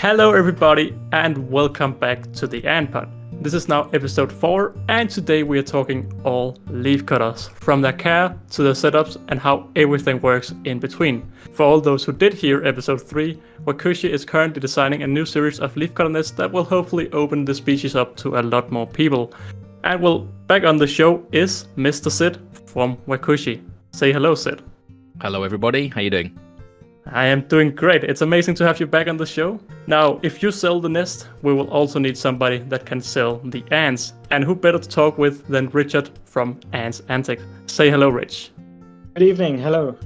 Hello everybody and welcome back to the Ant Pod. This is now episode 4 and today we are talking all leafcutters, from their care to their setups and how everything works in between. For all those who did hear episode 3, Wakooshi is currently designing a new series of leafcutter nests that will hopefully open the species up to a lot more people. And well, back on the show is Mr. Sid from Wakooshi. Say hello, Sid. Hello everybody, how you doing? I am doing great. It's amazing to have you back on the show. Now, if you sell the nest, we will also need somebody that can sell the ants. And who better to talk with than Richard from Ant Antics. Say hello, Rich. Good evening, hello.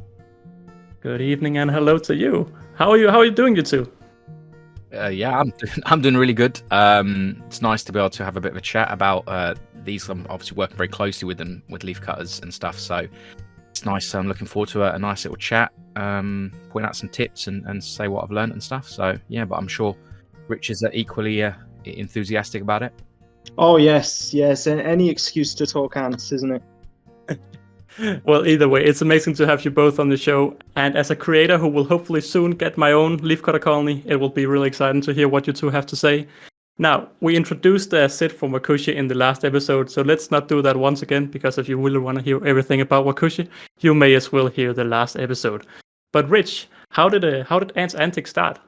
Good evening and hello to you. How are you doing, you two? Yeah, I'm doing really good. It's nice to be able to have a bit of a chat about these. I'm obviously working very closely with them, with leaf cutters and stuff, so it's nice. I'm looking forward to a nice little chat, point out some tips and say what I've learned and stuff. So yeah, but I'm sure Rich is equally enthusiastic about it. Oh yes, and any excuse to talk ants, isn't it? Well, either way, it's amazing to have you both on the show. And as a creator who will hopefully soon get my own leafcutter colony, it will be really exciting to hear what you two have to say. Now, we introduced Sid from Wakooshi in the last episode, so let's not do that once again, because if you really want to hear everything about Wakooshi, you may as well hear the last episode. But Rich, how did Ant Antics start?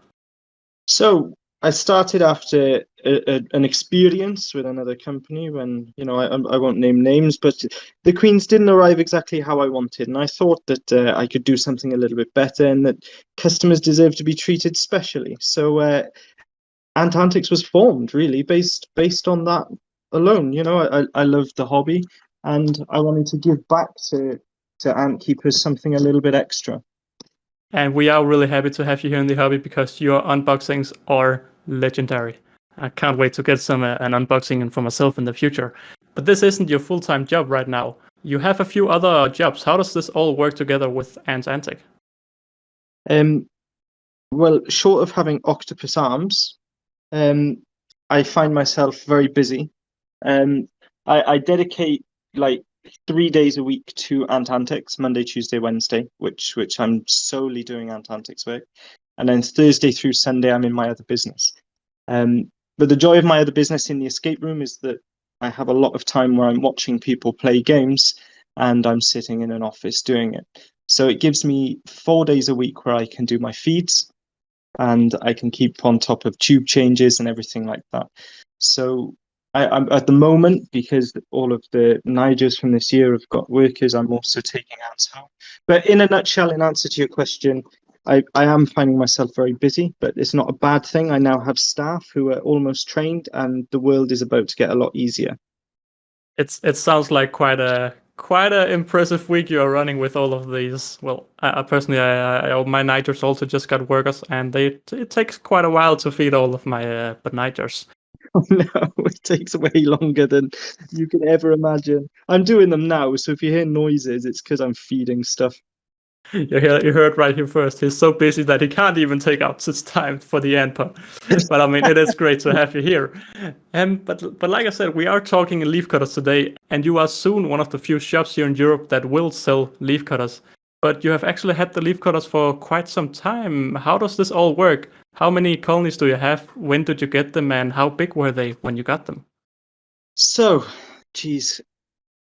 So I started after an experience with another company when, I won't name names, but the queens didn't arrive exactly how I wanted. And I thought that I could do something a little bit better and that customers deserve to be treated specially. So Ant Antics was formed really based on that alone. I loved the hobby and I wanted to give back to ant keepers something a little bit extra. And we are really happy to have you here in the hobby because your unboxings are legendary. I can't wait to get an unboxing for myself in the future. But this isn't your full-time job right now. You have a few other jobs. How does this all work together with Ant Antics? Well, short of having octopus arms, I find myself very busy. I dedicate like 3 days a week to Ant Antics, Monday, Tuesday, Wednesday, which I'm solely doing Ant Antics work. And then Thursday through Sunday, I'm in my other business. But the joy of my other business in the escape room is that I have a lot of time where I'm watching people play games and I'm sitting in an office doing it. So it gives me 4 days a week where I can do my feeds and I can keep on top of tube changes and everything like that. So I'm at the moment, because all of the Nigers from this year have got workers, I'm also taking ants home. But in a nutshell, in answer to your question, I am finding myself very busy, but it's not a bad thing. I now have staff who are almost trained and the world is about to get a lot easier. It sounds like quite a impressive week you are running with all of these. Well, personally, my Nigers also just got workers, and it takes quite a while to feed all of my Nigers. Oh, no, it takes way longer than you can ever imagine. I'm doing them now, so if you hear noises, it's because I'm feeding stuff. You heard right here first. He's so busy that he can't even take out his time for the Ant Pod. But I mean, it is great to have you here. But like I said, we are talking leafcutters today, and you are soon one of the few shops here in Europe that will sell leafcutters. But you have actually had the leafcutters for quite some time. How does this all work? How many colonies do you have? When did you get them, and how big were they when you got them? So, geez,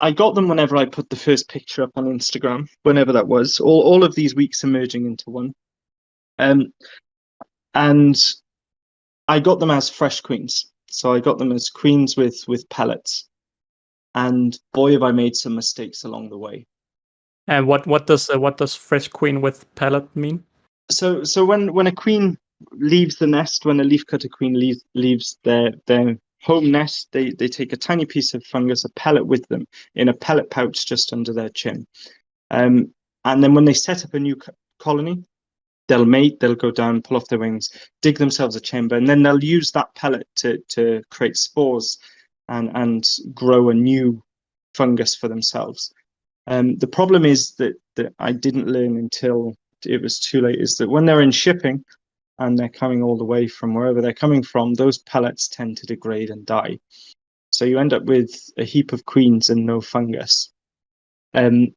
I got them whenever I put the first picture up on Instagram, whenever that was. All of these weeks are merging into one. And I got them as fresh queens. So I got them as queens with pellets. And boy, have I made some mistakes along the way. And what does fresh queen with pellet mean? So when a queen leaves the nest, when a leafcutter queen leaves their home nest, they take a tiny piece of fungus, a pellet, with them in a pellet pouch just under their chin. And then when they set up a new colony, they'll mate, they'll go down, pull off their wings, dig themselves a chamber, and then they'll use that pellet to create spores and grow a new fungus for themselves. The problem is that I didn't learn until it was too late, is that when they're in shipping and they're coming all the way from wherever they're coming from, those pellets tend to degrade and die. So you end up with a heap of queens and no fungus. And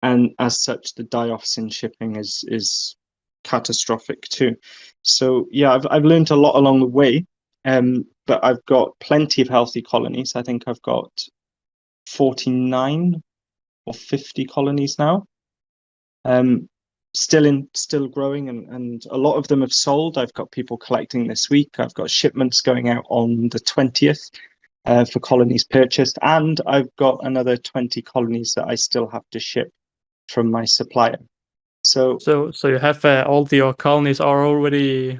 as such, the die-offs in shipping is catastrophic too. So yeah, I've learned a lot along the way, but I've got plenty of healthy colonies. I think I've got 49 or 50 colonies now. Still growing, and a lot of them have sold. I've got people collecting this week. I've got shipments going out on the 20th for colonies purchased, and I've got another 20 colonies that I still have to ship from my supplier. So you have all your colonies are already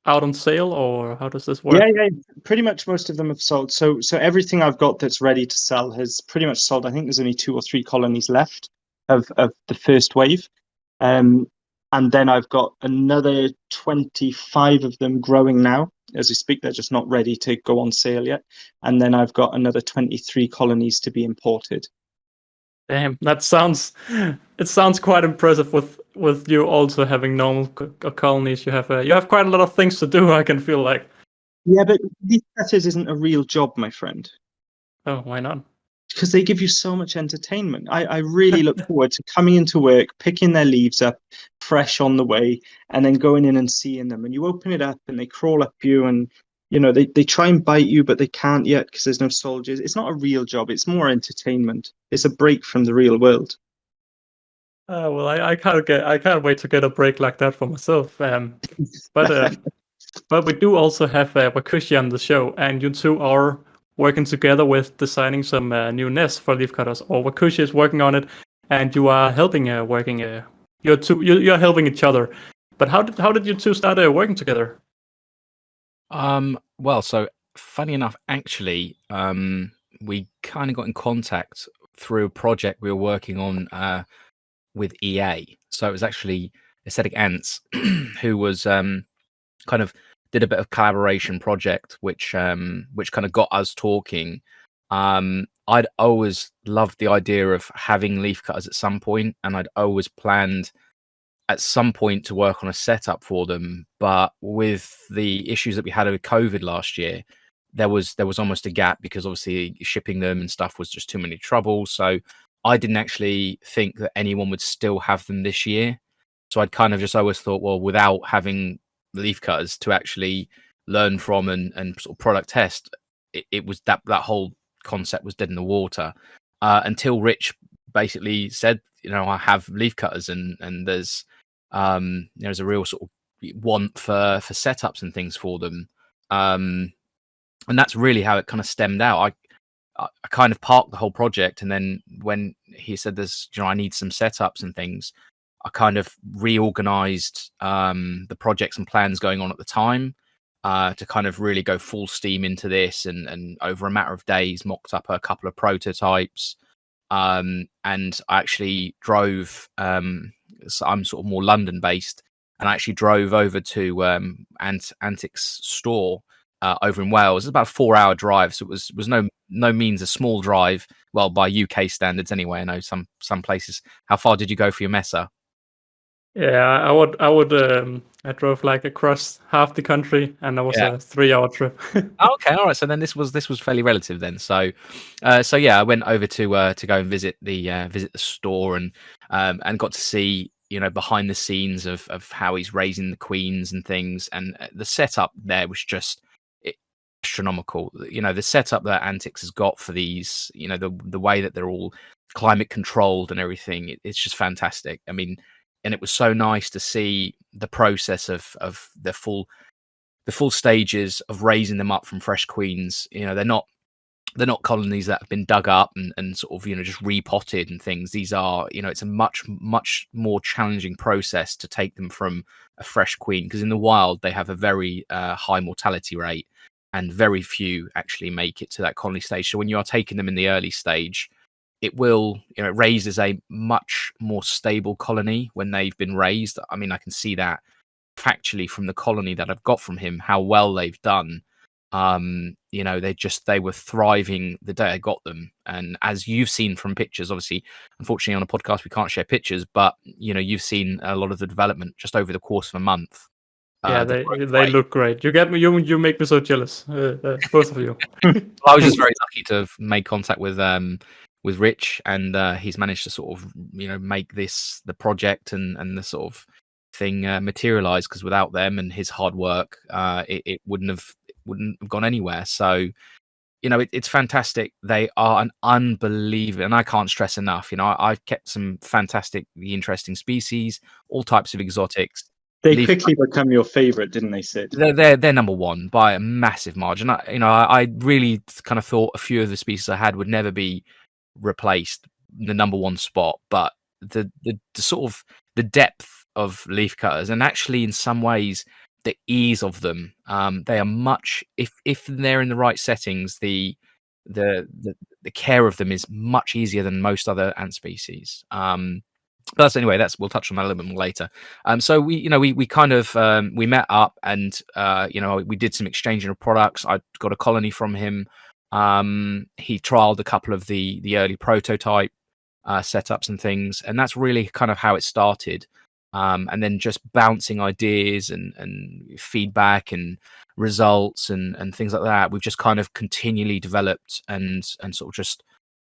out on sale, or how does this work? yeah, pretty much most of them have sold. So everything I've got that's ready to sell has pretty much sold. I think there's only 2 or 3 colonies left of the first wave. And then I've got another 25 of them growing now as we speak. They're just not ready to go on sale yet. And then I've got another 23 colonies to be imported. Damn, it sounds quite impressive with you also having normal colonies. You have quite a lot of things to do, I can feel like. Yeah, but these cutters isn't a real job, my friend. Oh, why not? Because they give you so much entertainment. I really look forward to coming into work, picking their leaves up fresh on the way, and then going in and seeing them. And you open it up and they crawl up you, and they try and bite you, but they can't yet because there's no soldiers. It's not a real job. It's more entertainment. It's a break from the real world. Well, I can't wait to get a break like that for myself. But we do also have Wakooshi on the show, and you two are working together with designing some new nests for leafcutters. Or Wakooshi is working on it, and you are helping you're helping each other. But how did you two start working together? Well, so funny enough, actually, we kind of got in contact through a project we were working on with EA. So it was actually Aesthetic Ants who was kind of did a bit of collaboration project, which kind of got us talking. I'd always loved the idea of having leafcutters at some point, and I'd always planned at some point to work on a setup for them. But with the issues that we had with COVID last year, there was almost a gap because obviously shipping them and stuff was just too many trouble. So I didn't actually think that anyone would still have them this year. So I'd kind of just always thought, well, without having leafcutters to actually learn from and sort of product test, it was that whole concept was dead in the water until Rich basically said, I have leafcutters and there's a real sort of want for setups and things for them, and that's really how it kind of stemmed out. I kind of parked the whole project, and then when he said there's I need some setups and things, I kind of reorganized the projects and plans going on at the time to kind of really go full steam into this, and over a matter of days mocked up a couple of prototypes, and I actually drove so I'm sort of more London based, and I actually drove over to Ant Antics store over in Wales. It's about a 4-hour drive, so it was no means a small drive, well, by UK standards anyway. I know some places. How far did you go for your messer? Yeah, I drove like across half the country, and that was a 3-hour trip. Okay, all right. So then this was fairly relative then. So yeah, I went over to go and visit the store and got to see behind the scenes of how he's raising the queens and things, and the setup there was just astronomical. The setup that Antics has got for these, the way that they're all climate controlled and everything, it's just fantastic. I mean. And it was so nice to see the process of the full stages of raising them up from fresh queens. They're not colonies that have been dug up and sort of just repotted and things. These are it's a much more challenging process to take them from a fresh queen, because in the wild they have a very high mortality rate, and very few actually make it to that colony stage. So when you are taking them in the early stage, it will, it raises a much more stable colony when they've been raised. I mean, I can see that factually from the colony that I've got from him, how well they've done. They were thriving the day I got them. And as you've seen from pictures, obviously, unfortunately on a podcast, we can't share pictures, but you've seen a lot of the development just over the course of a month. Yeah, they look great. You make me so jealous, both of you. I was just very lucky to have made contact with Rich, and he's managed to sort of make this the project and the sort of thing materialize, because without them and his hard work, it wouldn't have gone anywhere. So it's fantastic. They are an unbelievable, and I can't stress enough. I've kept some fantastically interesting species, all types of exotics. They Leaf quickly become your favorite, didn't they, Sid? they're number one by a massive margin. I really kind of thought a few of the species I had would never be replaced the number one spot, but the sort of the depth of leaf cutters, and actually in some ways the ease of them, they are much, if they're in the right settings, the care of them is much easier than most other ant species. But we'll touch on that a little bit more later. So we kind of we met up, and we did some exchanging of products. I got a colony from him. He trialed a couple of the early prototype setups and things, and that's really kind of how it started. And then just bouncing ideas and feedback and results and things like that. We've just kind of continually developed and sort of just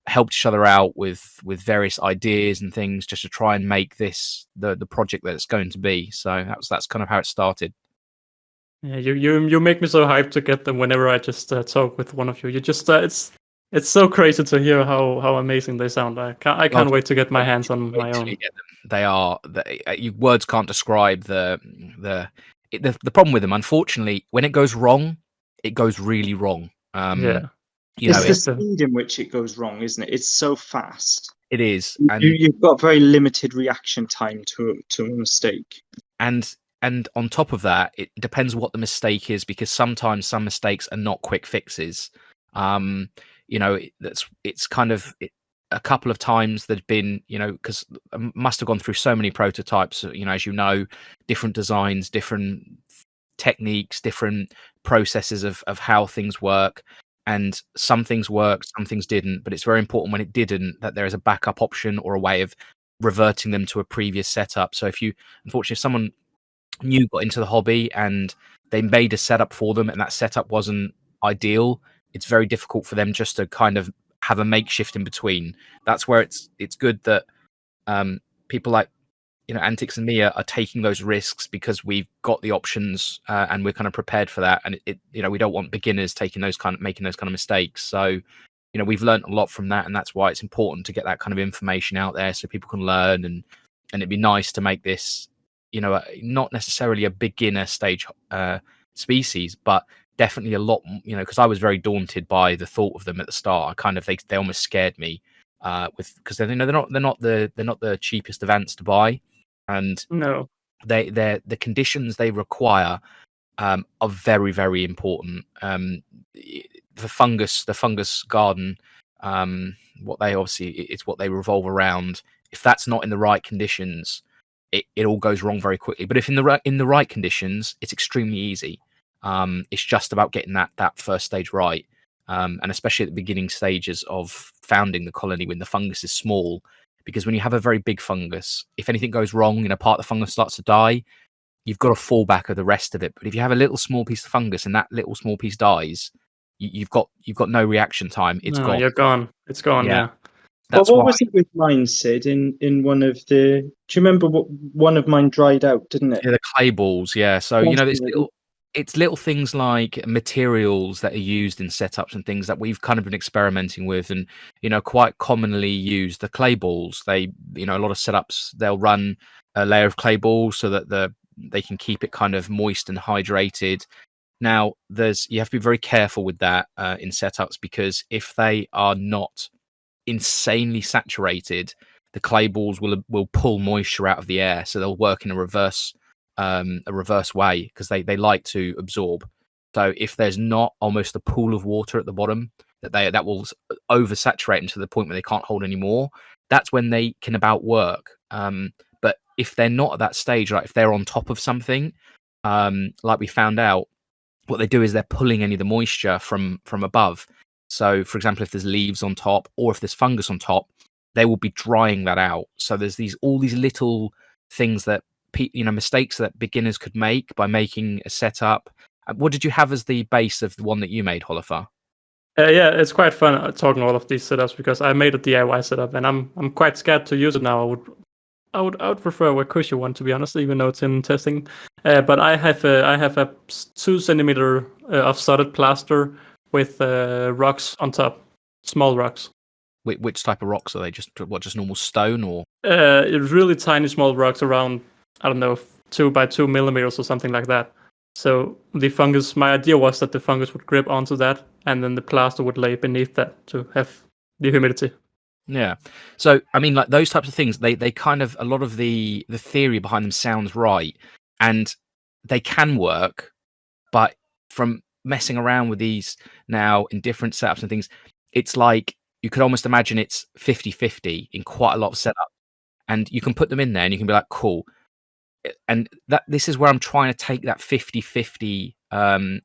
helped each other out with various ideas and things, just to try and make this the project that it's going to be. So that's kind of how it started. Yeah, you make me so hyped to get them whenever I just talk with one of you. You just it's so crazy to hear how amazing they sound. I can't wait to get my hands on my own. They are words can't describe the problem with them. Unfortunately, when it goes wrong, it goes really wrong. Yeah. It's the speed in which it goes wrong, isn't it? It's so fast. It is. And you've got very limited reaction time to a mistake. And on top of that, it depends what the mistake is, because sometimes some mistakes are not quick fixes. It's kind of a couple of times there'd been, because I must have gone through so many prototypes, as different designs, different techniques, different processes of how things work. And some things worked, some things didn't. But it's very important when it didn't that there is a backup option or a way of reverting them to a previous setup. So if someone new got into the hobby and they made a setup for them and that setup wasn't ideal, it's very difficult for them just to kind of have a makeshift in between. That's where it's good that people like Antics and me are taking those risks, because we've got the options and we're kind of prepared for that. And we don't want beginners making those kind of mistakes. So we've learned a lot from that, and that's why it's important to get that kind of information out there so people can learn. And it'd be nice to make this not necessarily a beginner stage species, but definitely a lot, because I was very daunted by the thought of them at the start. They almost scared me because they're not the cheapest of ants to buy, and no, the conditions they require are very, very important. The fungus garden, what they revolve around. If that's not in the right conditions, it all goes wrong very quickly. But if in the right conditions, it's extremely easy. It's just about getting that first stage right, and especially at the beginning stages of founding the colony when the fungus is small. Because when you have a very big fungus, if anything goes wrong, part of the fungus starts to die, you've got a fallback of the rest of it. But if you have a little small piece of fungus and that little small piece dies, you've got no reaction time. You're gone. It's gone. Yeah. But what was it with mine, Sid? In one of the, do you remember what one of mine dried out, didn't it? Yeah, the clay balls. Yeah. So it's little things like materials that are used in setups and things that we've kind of been experimenting with, and quite commonly used the clay balls. They a lot of setups, they'll run a layer of clay balls so that they can keep it kind of moist and hydrated. Now you have to be very careful with that in setups, because if they are not insanely saturated, the clay balls will pull moisture out of the air, so they'll work in a reverse way, because they like to absorb. So if there's not almost a pool of water at the bottom that will oversaturate them to the point where they can't hold any more, that's when they can about work. But if they're not at that stage, like if they're on top of something, like we found out, what they do is they're pulling any of the moisture from above. So for example, if there's leaves on top or if there's fungus on top, they will be drying that out. So there's all these little things that mistakes that beginners could make by making a setup. What did you have as the base of the one that you made, Holleufer? Yeah, it's quite fun talking all of these setups, because I made a DIY setup and I'm quite scared to use it now. I would I would prefer a Wakooshi one, to be honest, even though it's in testing. But I have a 2 centimeter of solid plaster with rocks on top, small rocks. Which type of rocks are they? Just normal stone or? Really tiny small rocks around, I don't know, 2 by 2 millimeters or something like that. So the fungus, my idea was that the fungus would grip onto that, and then the plaster would lay beneath that to have the humidity. Yeah. So I mean, like those types of things, they kind of, a lot of the theory behind them sounds right, and they can work, but from messing around with these now in different setups and things, it's like you could almost imagine it's 50-50 in quite a lot of setups, and you can put them in there and you can be like, cool. And this is where I'm trying to take that 50-50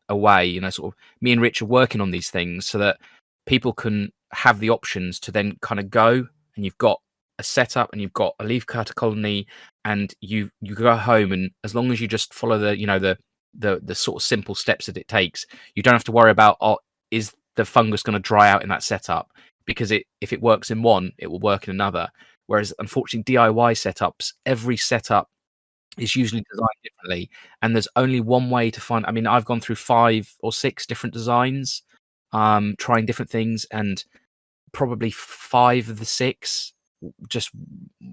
away. You know, sort of me and Rich are working on these things so that people can have the options to then kind of go, and you've got a setup and you've got a leafcutter colony, and you go home, and as long as you just follow the sort of simple steps that it takes, you don't have to worry about, is the fungus going to dry out in that setup, because if it works in one, it will work in another. Whereas unfortunately DIY setups, every setup is usually designed differently, and there's only one way to find. I mean, I've gone through 5 or 6 different designs, trying different things, and probably 5 of the 6 just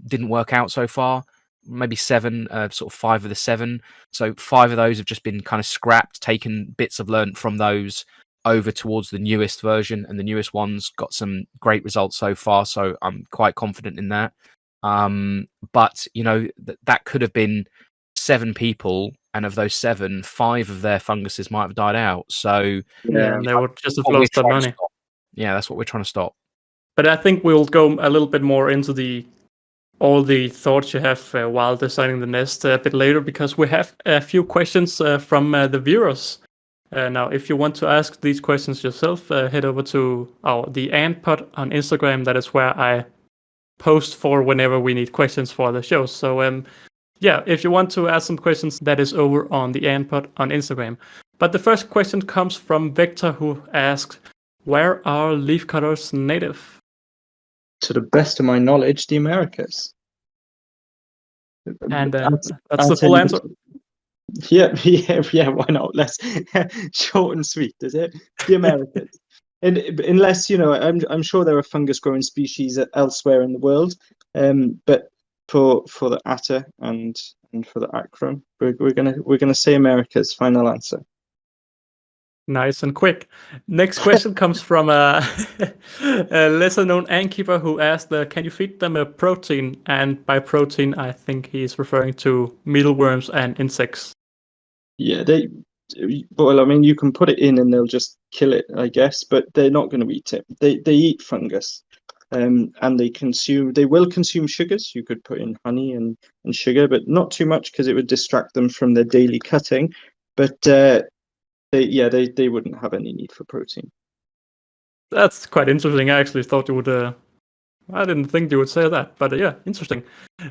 didn't work out so far. Maybe 7, sort of 5 of the 7. So 5 of those have just been kind of scrapped, taken bits I've learned from those over towards the newest version, and the newest one's got some great results so far. So I'm quite confident in that. But you know, that could have been 7 people, and of those 7, 5 of their funguses might have died out. So Yeah, and they would just have lost that money. Yeah, that's what we're trying to stop. But I think we'll go a little bit more into all the thoughts you have while designing the nest a bit later, because we have a few questions from the viewers. Now, if you want to ask these questions yourself, head over to the Ant Pod on Instagram. That is where I post for whenever we need questions for the show. So yeah, if you want to ask some questions, that is over on the Ant Pod on Instagram. But the first question comes from Victor, who asks, where are leafcutters native? To the best of my knowledge, the Americas. And that's the full answer. Yeah, why not? Let's short and sweet, is it? The Americas. And unless, you know, I'm sure there are fungus growing species elsewhere in the world, but for the Atta and for the Akron, we're gonna say Americas. Final answer. Nice and quick. Next question comes from a lesser known ant keeper who asked, can you feed them a protein? And by protein, I think he's referring to mealworms and insects. Yeah, well, I mean, you can put it in and they'll just kill it, I guess, but they're not going to eat it. They eat fungus, and they will consume sugars. You could put in honey and sugar, but not too much, because it would distract them from their daily cutting. But they wouldn't have any need for protein. That's quite interesting. I actually thought you would. I didn't think you would say that, but yeah, interesting.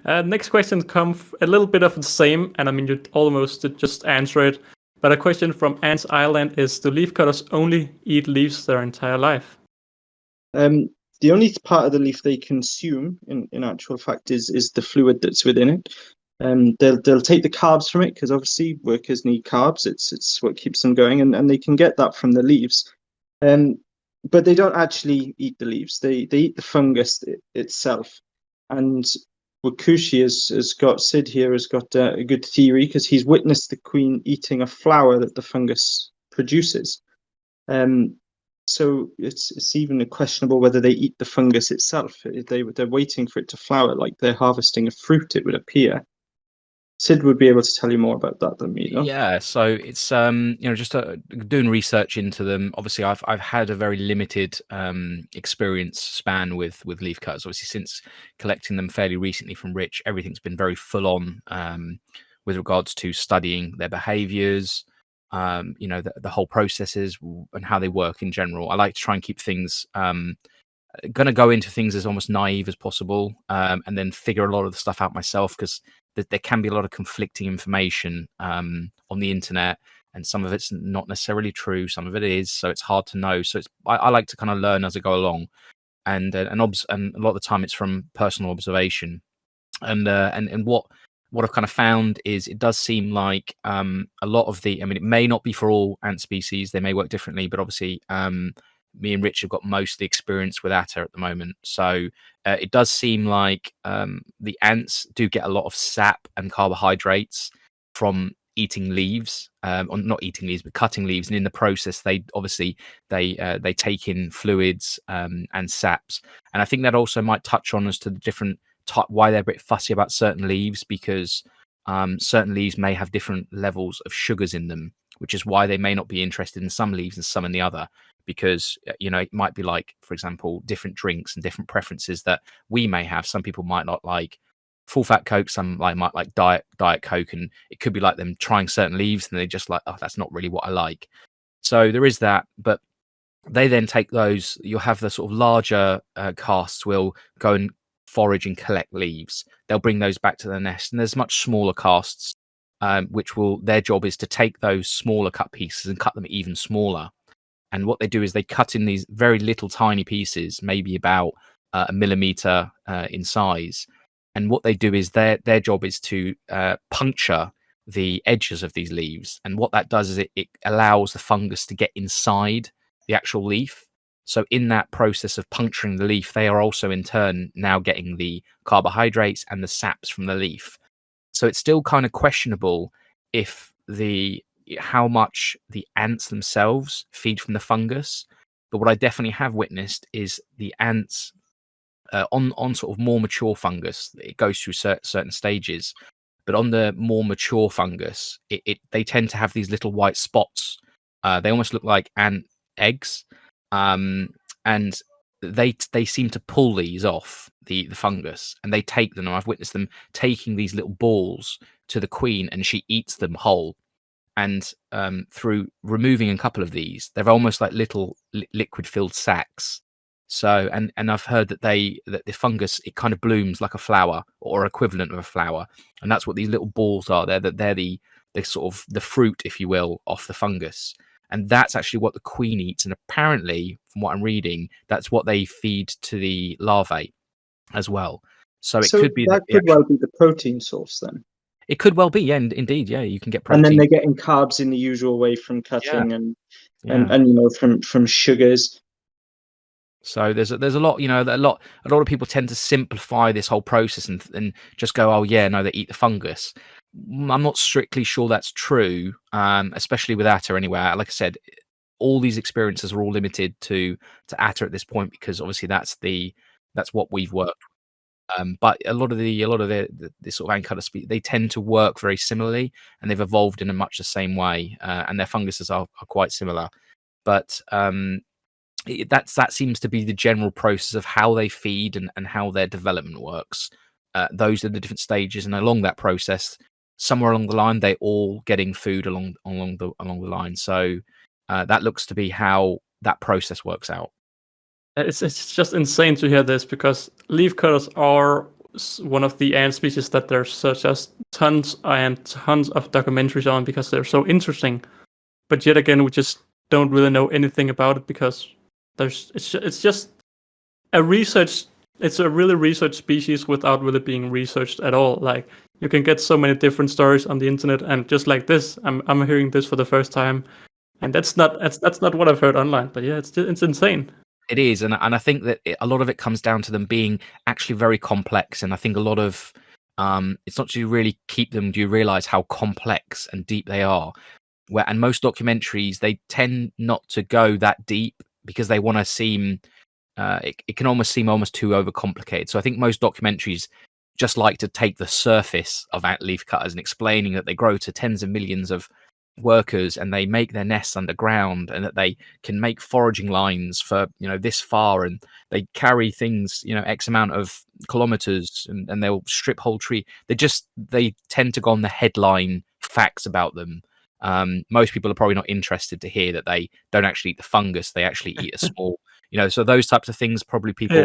Next question comes a little bit of the same, and I mean, you almost just answer it. But a question from Ants Island is, do leafcutters only eat leaves their entire life? The only part of the leaf they consume, in actual fact, is the fluid that's within it. They'll take the carbs from it, because obviously workers need carbs. It's what keeps them going, and they can get that from the leaves. But they don't actually eat the leaves. They eat the fungus itself. And Wakooshi Sid here has got a good theory, because he's witnessed the queen eating a flower that the fungus produces. So it's even questionable whether they eat the fungus itself. They're waiting for it to flower, like they're harvesting a fruit, it would appear. Sid would be able to tell you more about that than me, though. Yeah, so it's just doing research into them. Obviously, I've had a very limited experience span with leafcutters. Obviously, since collecting them fairly recently from Rich, everything's been very full on with regards to studying their behaviours, the whole processes and how they work in general. I like to try and keep things going to go into things as almost naive as possible, and then figure a lot of the stuff out myself, because there can be a lot of conflicting information on the internet, and some of it's not necessarily true, some of it is, so it's hard to know. So I like to kind of learn as I go along, and a lot of the time it's from personal observation. And what I've kind of found is it does seem like a lot of the, I mean, it may not be for all ant species, they may work differently, but obviously me and Rich have got most of the experience with atta at the moment. So it does seem like the ants do get a lot of sap and carbohydrates from eating leaves, or not eating leaves, but cutting leaves. And in the process, they obviously they take in fluids and saps. And I think that also might touch on as to the different why they're a bit fussy about certain leaves, because certain leaves may have different levels of sugars in them, which is why they may not be interested in some leaves and some in the other. Because it might be like, for example, different drinks and different preferences that we may have. Some people might not like full fat Coke, some might like diet Coke, and it could be like them trying certain leaves and they're just like, oh, that's not really what I like. So there is that, but they then take those. You'll have the sort of larger casts will go and forage and collect leaves. They'll bring those back to the nest, and there's much smaller casts, which their job is to take those smaller cut pieces and cut them even smaller. And what they do is they cut in these very little tiny pieces, maybe about a millimeter in size. And what they do is their job is to puncture the edges of these leaves. And what that does is it allows the fungus to get inside the actual leaf. So in that process of puncturing the leaf, they are also in turn now getting the carbohydrates and the saps from the leaf. So it's still kind of questionable if how much the ants themselves feed from the fungus. But what I definitely have witnessed is the ants on sort of more mature fungus, it goes through certain stages. But on the more mature fungus, they tend to have these little white spots. They almost look like ant eggs. And they seem to pull these off the fungus, and they take them. And I've witnessed them taking these little balls to the queen, and she eats them whole. And through removing a couple of these, they're almost like little liquid-filled sacs. So, and I've heard that the fungus, it kind of blooms like a flower or equivalent of a flower, and that's what these little balls are. They're the sort of the fruit, if you will, of the fungus, and that's actually what the queen eats. And apparently, from what I'm reading, that's what they feed to the larvae as well. So it could be that could well be the protein source then. It could well be, yeah, indeed, yeah. You can get protein, and then they're getting carbs in the usual way from cutting and from sugars. So there's a lot, a lot of people tend to simplify this whole process and just go, oh yeah, no, they eat the fungus. I'm not strictly sure that's true, especially with atta anyway. Like I said, all these experiences are all limited to atta at this point, because obviously that's what we've worked. But a lot of the sort of ant cutter species, they tend to work very similarly, and they've evolved in a much the same way, and their funguses are quite similar. But that seems to be the general process of how they feed and how their development works. Those are the different stages, and along that process, somewhere along the line, they're all getting food along the line. So that looks to be how that process works out. It's just insane to hear this, because leafcutters are one of the ant species that there's just tons and tons of documentaries on, because they're so interesting. But yet again, we just don't really know anything about it, because it's just a research. It's a really researched species without really being researched at all. Like, you can get so many different stories on the internet, and just like this, I'm hearing this for the first time, and that's not what I've heard online. But yeah, it's insane. It is, and I think that a lot of it comes down to them being actually very complex. And I think a lot of it's not to really keep them. Do you realize how complex and deep they are? And most documentaries, they tend not to go that deep, because they want to seem. It can almost seem too overcomplicated. So I think most documentaries just like to take the surface of ant leaf cutters and explaining that they grow to tens of millions of workers, and they make their nests underground, and that they can make foraging lines for this far, and they carry things X amount of kilometers, and they'll strip whole tree. They tend to go on the headline facts about them. Most people are probably not interested to hear that they don't actually eat the fungus, they actually eat a small so those types of things probably people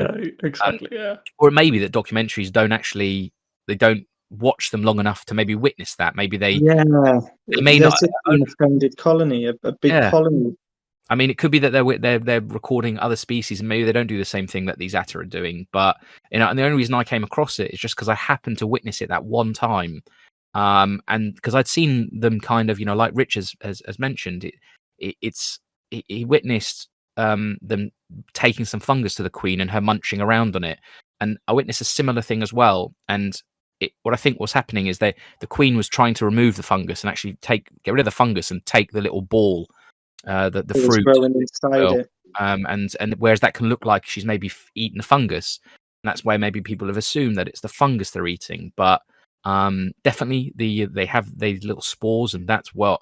exactly. Or maybe that documentaries they don't watch them long enough to maybe witness that. Maybe they may not an offended colony, a big colony. I mean, it could be that they're recording other species, and maybe they don't do the same thing that these atta are doing. But and the only reason I came across it is just because I happened to witness it that one time, and because I'd seen them kind of, like Rich has mentioned, he witnessed them taking some fungus to the queen and her munching around on it, and I witnessed a similar thing as well. And what I think was happening is the queen was trying to remove the fungus and actually get rid of the fungus and take the little ball. The It was fruit growing inside it. and whereas that can look like she's maybe eaten a fungus, and that's why maybe people have assumed that it's the fungus they're eating, but definitely they have these little spores, and that's what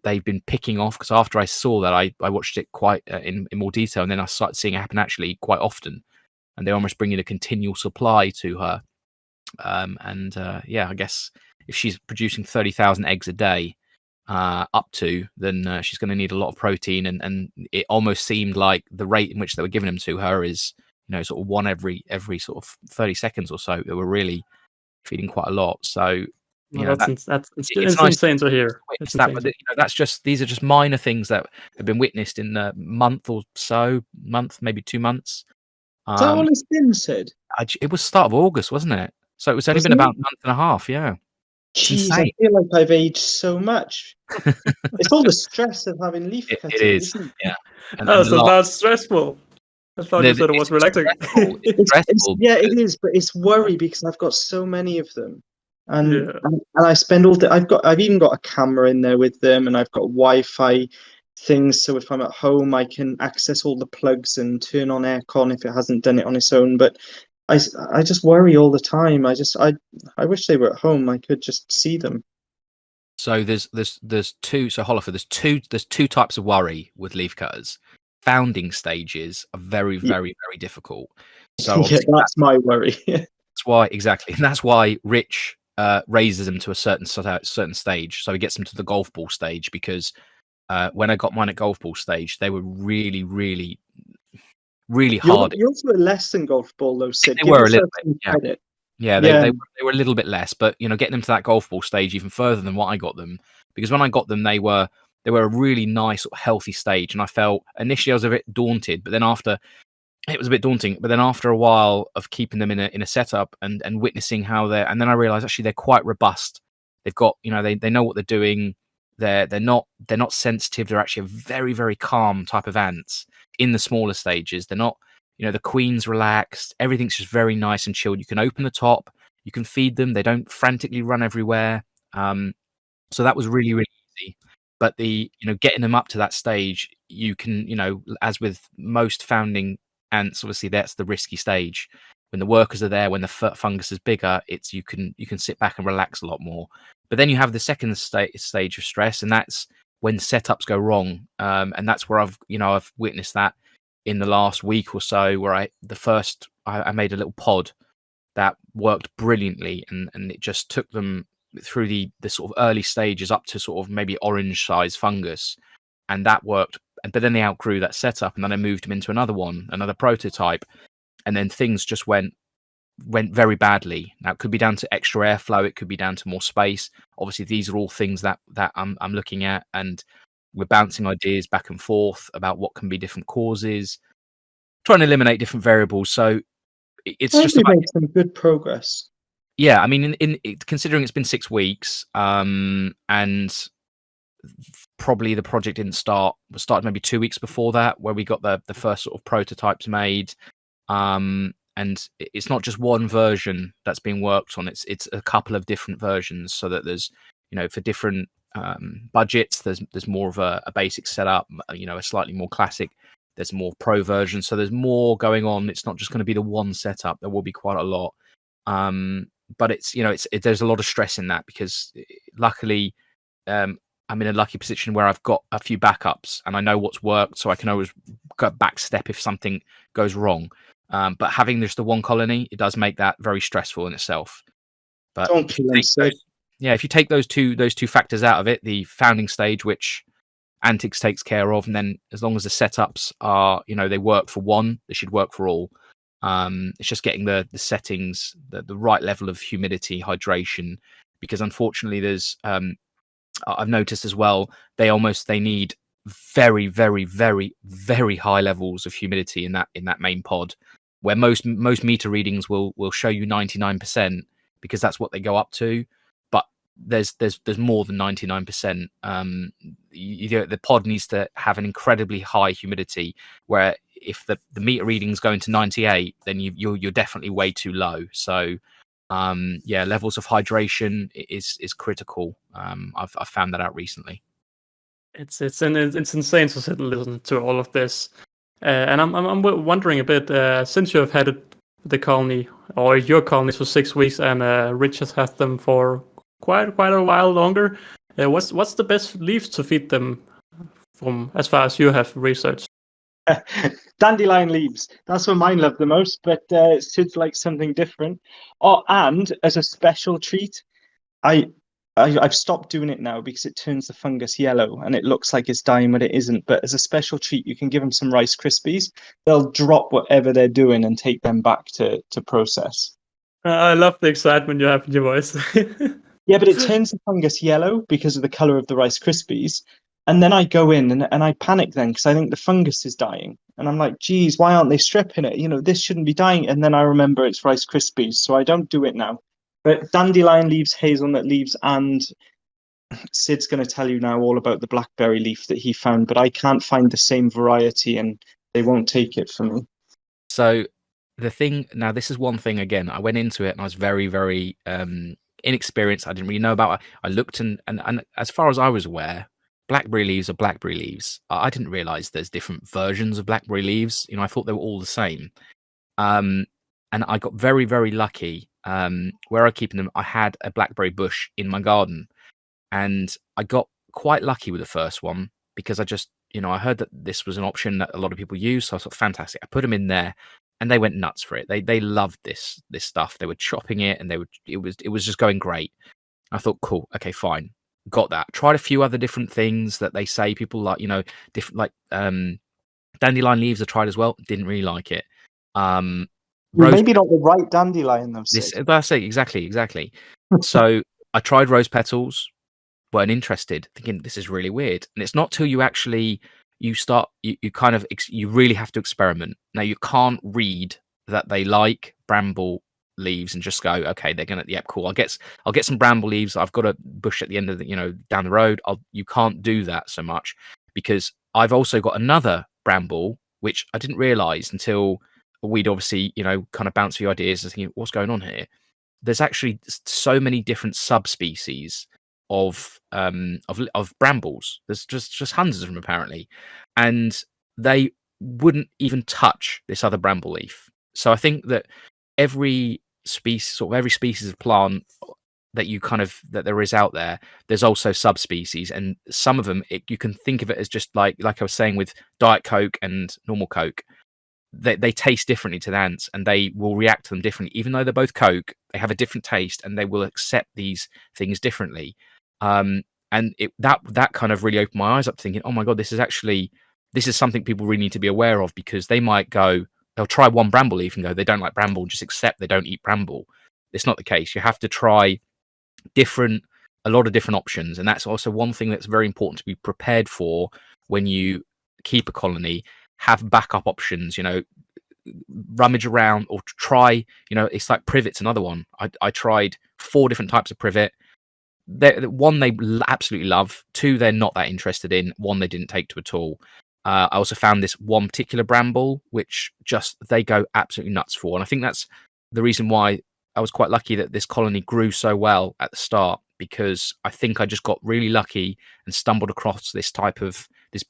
they've been picking off. Because after I saw that, I watched it quite in more detail, and then I started seeing it happen actually quite often, and they're almost bringing a continual supply to her. I guess if she's producing 30,000 eggs a day, then she's going to need a lot of protein, and it almost seemed like the rate in which they were giving them to her is sort of one every sort of 30 seconds or so. They were really feeding quite a lot. So that's it's nice insane to hear. It's that, but these are just minor things that have been witnessed in the month or so, maybe 2 months. Is that all it's been, Sid? It was start of August, wasn't it? So it was only been about a month and a half. Yeah. Jeez, I feel like I've aged so much. It's all the stress of having leaf cutting. It is, isn't it? yeah. So that's stressful. I thought you said it was relaxing. It's stressful. Yeah, it is, but it's worry because I've got so many of them, and I spend all the. I've even got a camera in there with them, and I've got Wi-Fi things. So if I'm at home, I can access all the plugs and turn on aircon if it hasn't done it on its own. But I just worry all the time. I wish they were at home. I could just see them. So there's two. So Holleufer, there's two types of worry with leafcutters. Founding stages are very, very, very difficult. So that's my worry. That's why and that's why Rich raises them to a certain stage. So he gets them to the golf ball stage, because when I got mine at golf ball stage, they were really, really, really hard. You're also a less than golf ball, though, Sid. They were a little bit. Credit. Yeah, they were a little bit less, but getting them to that golf ball stage even further than what I got them, because when I got them, they were a really nice, sort of healthy stage, and I felt initially I was a bit daunted, but then after it was a bit daunting. But then after a while of keeping them in a setup and witnessing how and then I realized actually they're quite robust. They've got they know what they're doing. They're not sensitive. They're actually a very, very calm type of ants in the smaller stages. They're not. The queen's relaxed. Everything's just very nice and chilled. You can open the top. You can feed them. They don't frantically run everywhere. So that was really, really easy. But getting them up to that stage, you can, as with most founding ants, obviously that's the risky stage. When the workers are there, when the fungus is bigger, you can sit back and relax a lot more. But then you have the second stage of stress, and that's when setups go wrong. And that's where I've witnessed that in the last week or so, where I made a little pod that worked brilliantly, and it just took them through the sort of early stages up to sort of maybe orange size fungus, and that worked. But then they outgrew that setup, and then I moved them into another prototype, and then things just went very badly. Now it could be down to extra airflow, it could be down to more space. Obviously these are all things that I'm looking at, and we're bouncing ideas back and forth about what can be different causes, trying to eliminate different variables. So it's just about some good progress. Yeah, I mean, in considering it's been 6 weeks, and probably the project didn't start. We started maybe 2 weeks before that, where we got the first sort of prototypes made. And it's not just one version that's being worked on. It's a couple of different versions, so that there's for different budgets, there's more of a basic setup, a slightly more classic. There's more pro version, so there's more going on. It's not just going to be the one setup. There will be quite a lot. But there's a lot of stress in that, because luckily I'm in a lucky position where I've got a few backups and I know what's worked, so I can always go back step if something goes wrong. But having just the one colony, it does make that very stressful in itself. But if you take those two factors out of it, the founding stage, which Antics takes care of, and then as long as the setups are, they work for one, they should work for all. It's just getting the settings, the right level of humidity, hydration, because unfortunately there's I've noticed as well, they need very, very, very, very high levels of humidity in that main pod, where most meter readings will show you 99% because that's what they go up to. But there's more than 99%. The pod needs to have an incredibly high humidity, where if the meter readings go into 98, then you're definitely way too low. So levels of hydration is critical. I've found that out recently. It's insane to sit and listen to all of this, and I'm wondering a bit, since you have had the colony or your colonies for 6 weeks, and Rich has had them for quite a while longer. What's the best leaves to feed them, from as far as you have researched? Dandelion leaves. That's what mine love the most, but Sid's like something different. Oh, and as a special treat, I've stopped doing it now because it turns the fungus yellow and it looks like it's dying, but it isn't. But as a special treat, you can give them some Rice Krispies. They'll drop whatever they're doing and take them back to process. I love the excitement you have in your voice. Yeah, but it turns the fungus yellow because of the color of the Rice Krispies. And then I go in and I panic then because I think the fungus is dying. And I'm like, geez, why aren't they stripping it? You know, this shouldn't be dying. And then I remember it's Rice Krispies, so I don't do it now. But dandelion leaves, hazelnut leaves, and Sid's going to tell you now all about the blackberry leaf that he found, but I can't find the same variety and they won't take it for me. So the thing, now this is one thing, again, I went into it and I was very, very inexperienced. I didn't really know about it. I looked and as far as I was aware, blackberry leaves are blackberry leaves. I didn't realize there's different versions of blackberry leaves. You know, I thought they were all the same. And I got very, very lucky. Where I keep them, I had a blackberry bush in my garden, and I got quite lucky with the first one because I just, you know, I heard that this was an option that a lot of people use. So I thought, fantastic. I put them in there, and they went nuts for it. They loved this stuff. They were chopping it, and it was just going great. I thought, cool, okay, fine, got that. Tried a few other different things that they say people like, you know, different like dandelion leaves. I tried as well. Didn't really like it. Maybe not the right dandelion, though. That's it, exactly. So I tried rose petals, weren't interested, thinking this is really weird. And it's not till you actually you really have to experiment. Now you can't read that they like bramble leaves and just go, okay, they're gonna, yep, cool. I'll get some bramble leaves. I've got a bush at the end of the, you know, down the road. You can't do that so much because I've also got another bramble which I didn't realize until we'd obviously, you know, kind of bounce few ideas and thinking, what's going on here? There's actually so many different subspecies of brambles. There's just hundreds of them apparently, and they wouldn't even touch this other bramble leaf. So I think that every species of plant that there is out there, there's also subspecies, and some of them you can think of it as just like I was saying with Diet Coke and normal Coke. They taste differently to the ants, and they will react to them differently. Even though they're both Coke, they have a different taste, and they will accept these things differently. And that kind of really opened my eyes up, thinking, oh my god, this is something people really need to be aware of, because they'll try one bramble leaf and go, they don't like bramble, and just accept they don't eat bramble. It's not the case. You have to try a lot of different options, and that's also one thing that's very important to be prepared for when you keep a colony. Have backup options, you know, rummage around or try, you know, it's like privet's another one. I tried 4 different types of privet. One they absolutely love, 2 they're not that interested in, 1 they didn't take to at all. I also found this one particular bramble which just they go absolutely nuts for, and I think that's the reason why I was quite lucky that this colony grew so well at the start, because I think I just got really lucky and stumbled across this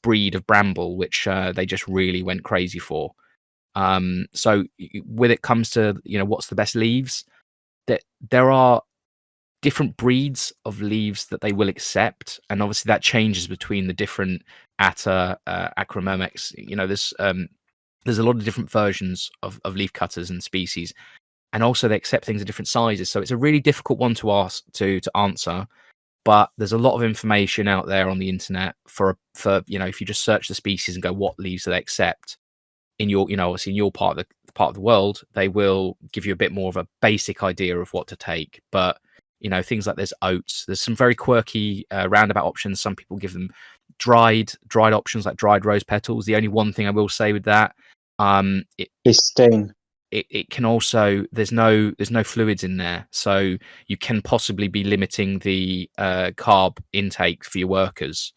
breed of bramble which they just really went crazy for. So when it comes to, you know, what's the best leaves, that there are different breeds of leaves that they will accept, and obviously that changes between the different acromyrmex. You know, there's a lot of different versions of leaf cutters and species, and also they accept things in different sizes. So it's a really difficult one to answer. But there's a lot of information out there on the internet for you know, if you just search the species and go, what leaves do they accept in your, you know, obviously in your part of the world, they will give you a bit more of a basic idea of what to take. But you know, things like there's oats. There's some very quirky roundabout options. Some people give them dried options like dried rose petals. The only one thing I will say with that, They stain. it can also there's no fluids in there, so you can possibly be limiting the carb intake for your workers.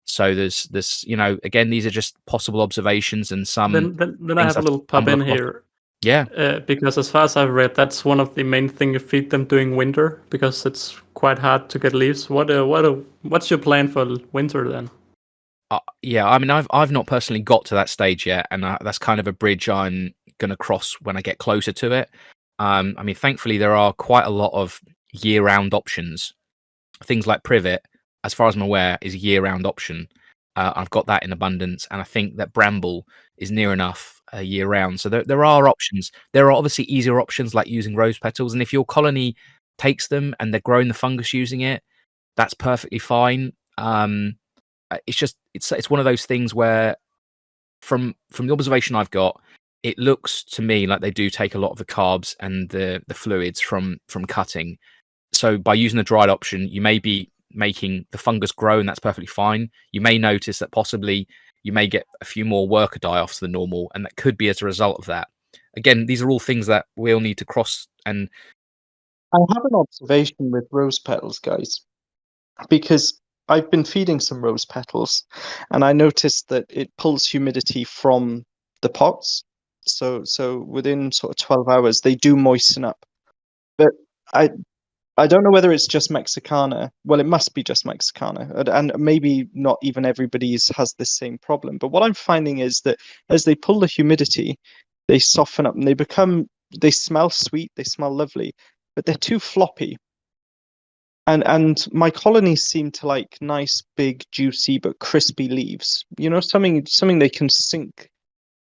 So there's again, these are just possible observations and some Then I have a little pop in here. Yeah. Because as far as I've read, that's one of the main things you feed them during winter, because it's quite hard to get leaves. What's your plan for winter then? Yeah, I mean, I've not personally got to that stage yet, and that's kind of a bridge I'm going to cross when I get closer to it. I mean, thankfully there are quite a lot of year-round options. Things like privet, as far as I'm aware, is a year-round option. I've got that in abundance, and I think that bramble is near enough year-round. So there are options. There are obviously easier options like using rose petals, and if your colony takes them and they're growing the fungus using it, that's perfectly fine. It's just it's one of those things where from the observation I've got, it looks to me like they do take a lot of the carbs and the fluids from cutting. So by using the dried option, you may be making the fungus grow, and that's perfectly fine. You may notice that possibly you may get a few more worker die-offs than normal, and that could be as a result of that. Again, these are all things that we'll need to cross. And I have an observation with rose petals, guys, because I've been feeding some rose petals, and I noticed that it pulls humidity from the pots. So within sort of 12 hours, they do moisten up. But I don't know whether it's just Mexicana. Well, it must be just Mexicana, and maybe not even everybody's has the same problem. But what I'm finding is that as they pull the humidity, they soften up and they smell sweet, they smell lovely, but they're too floppy. And my colonies seem to like nice, big, juicy but crispy leaves. Something they can sink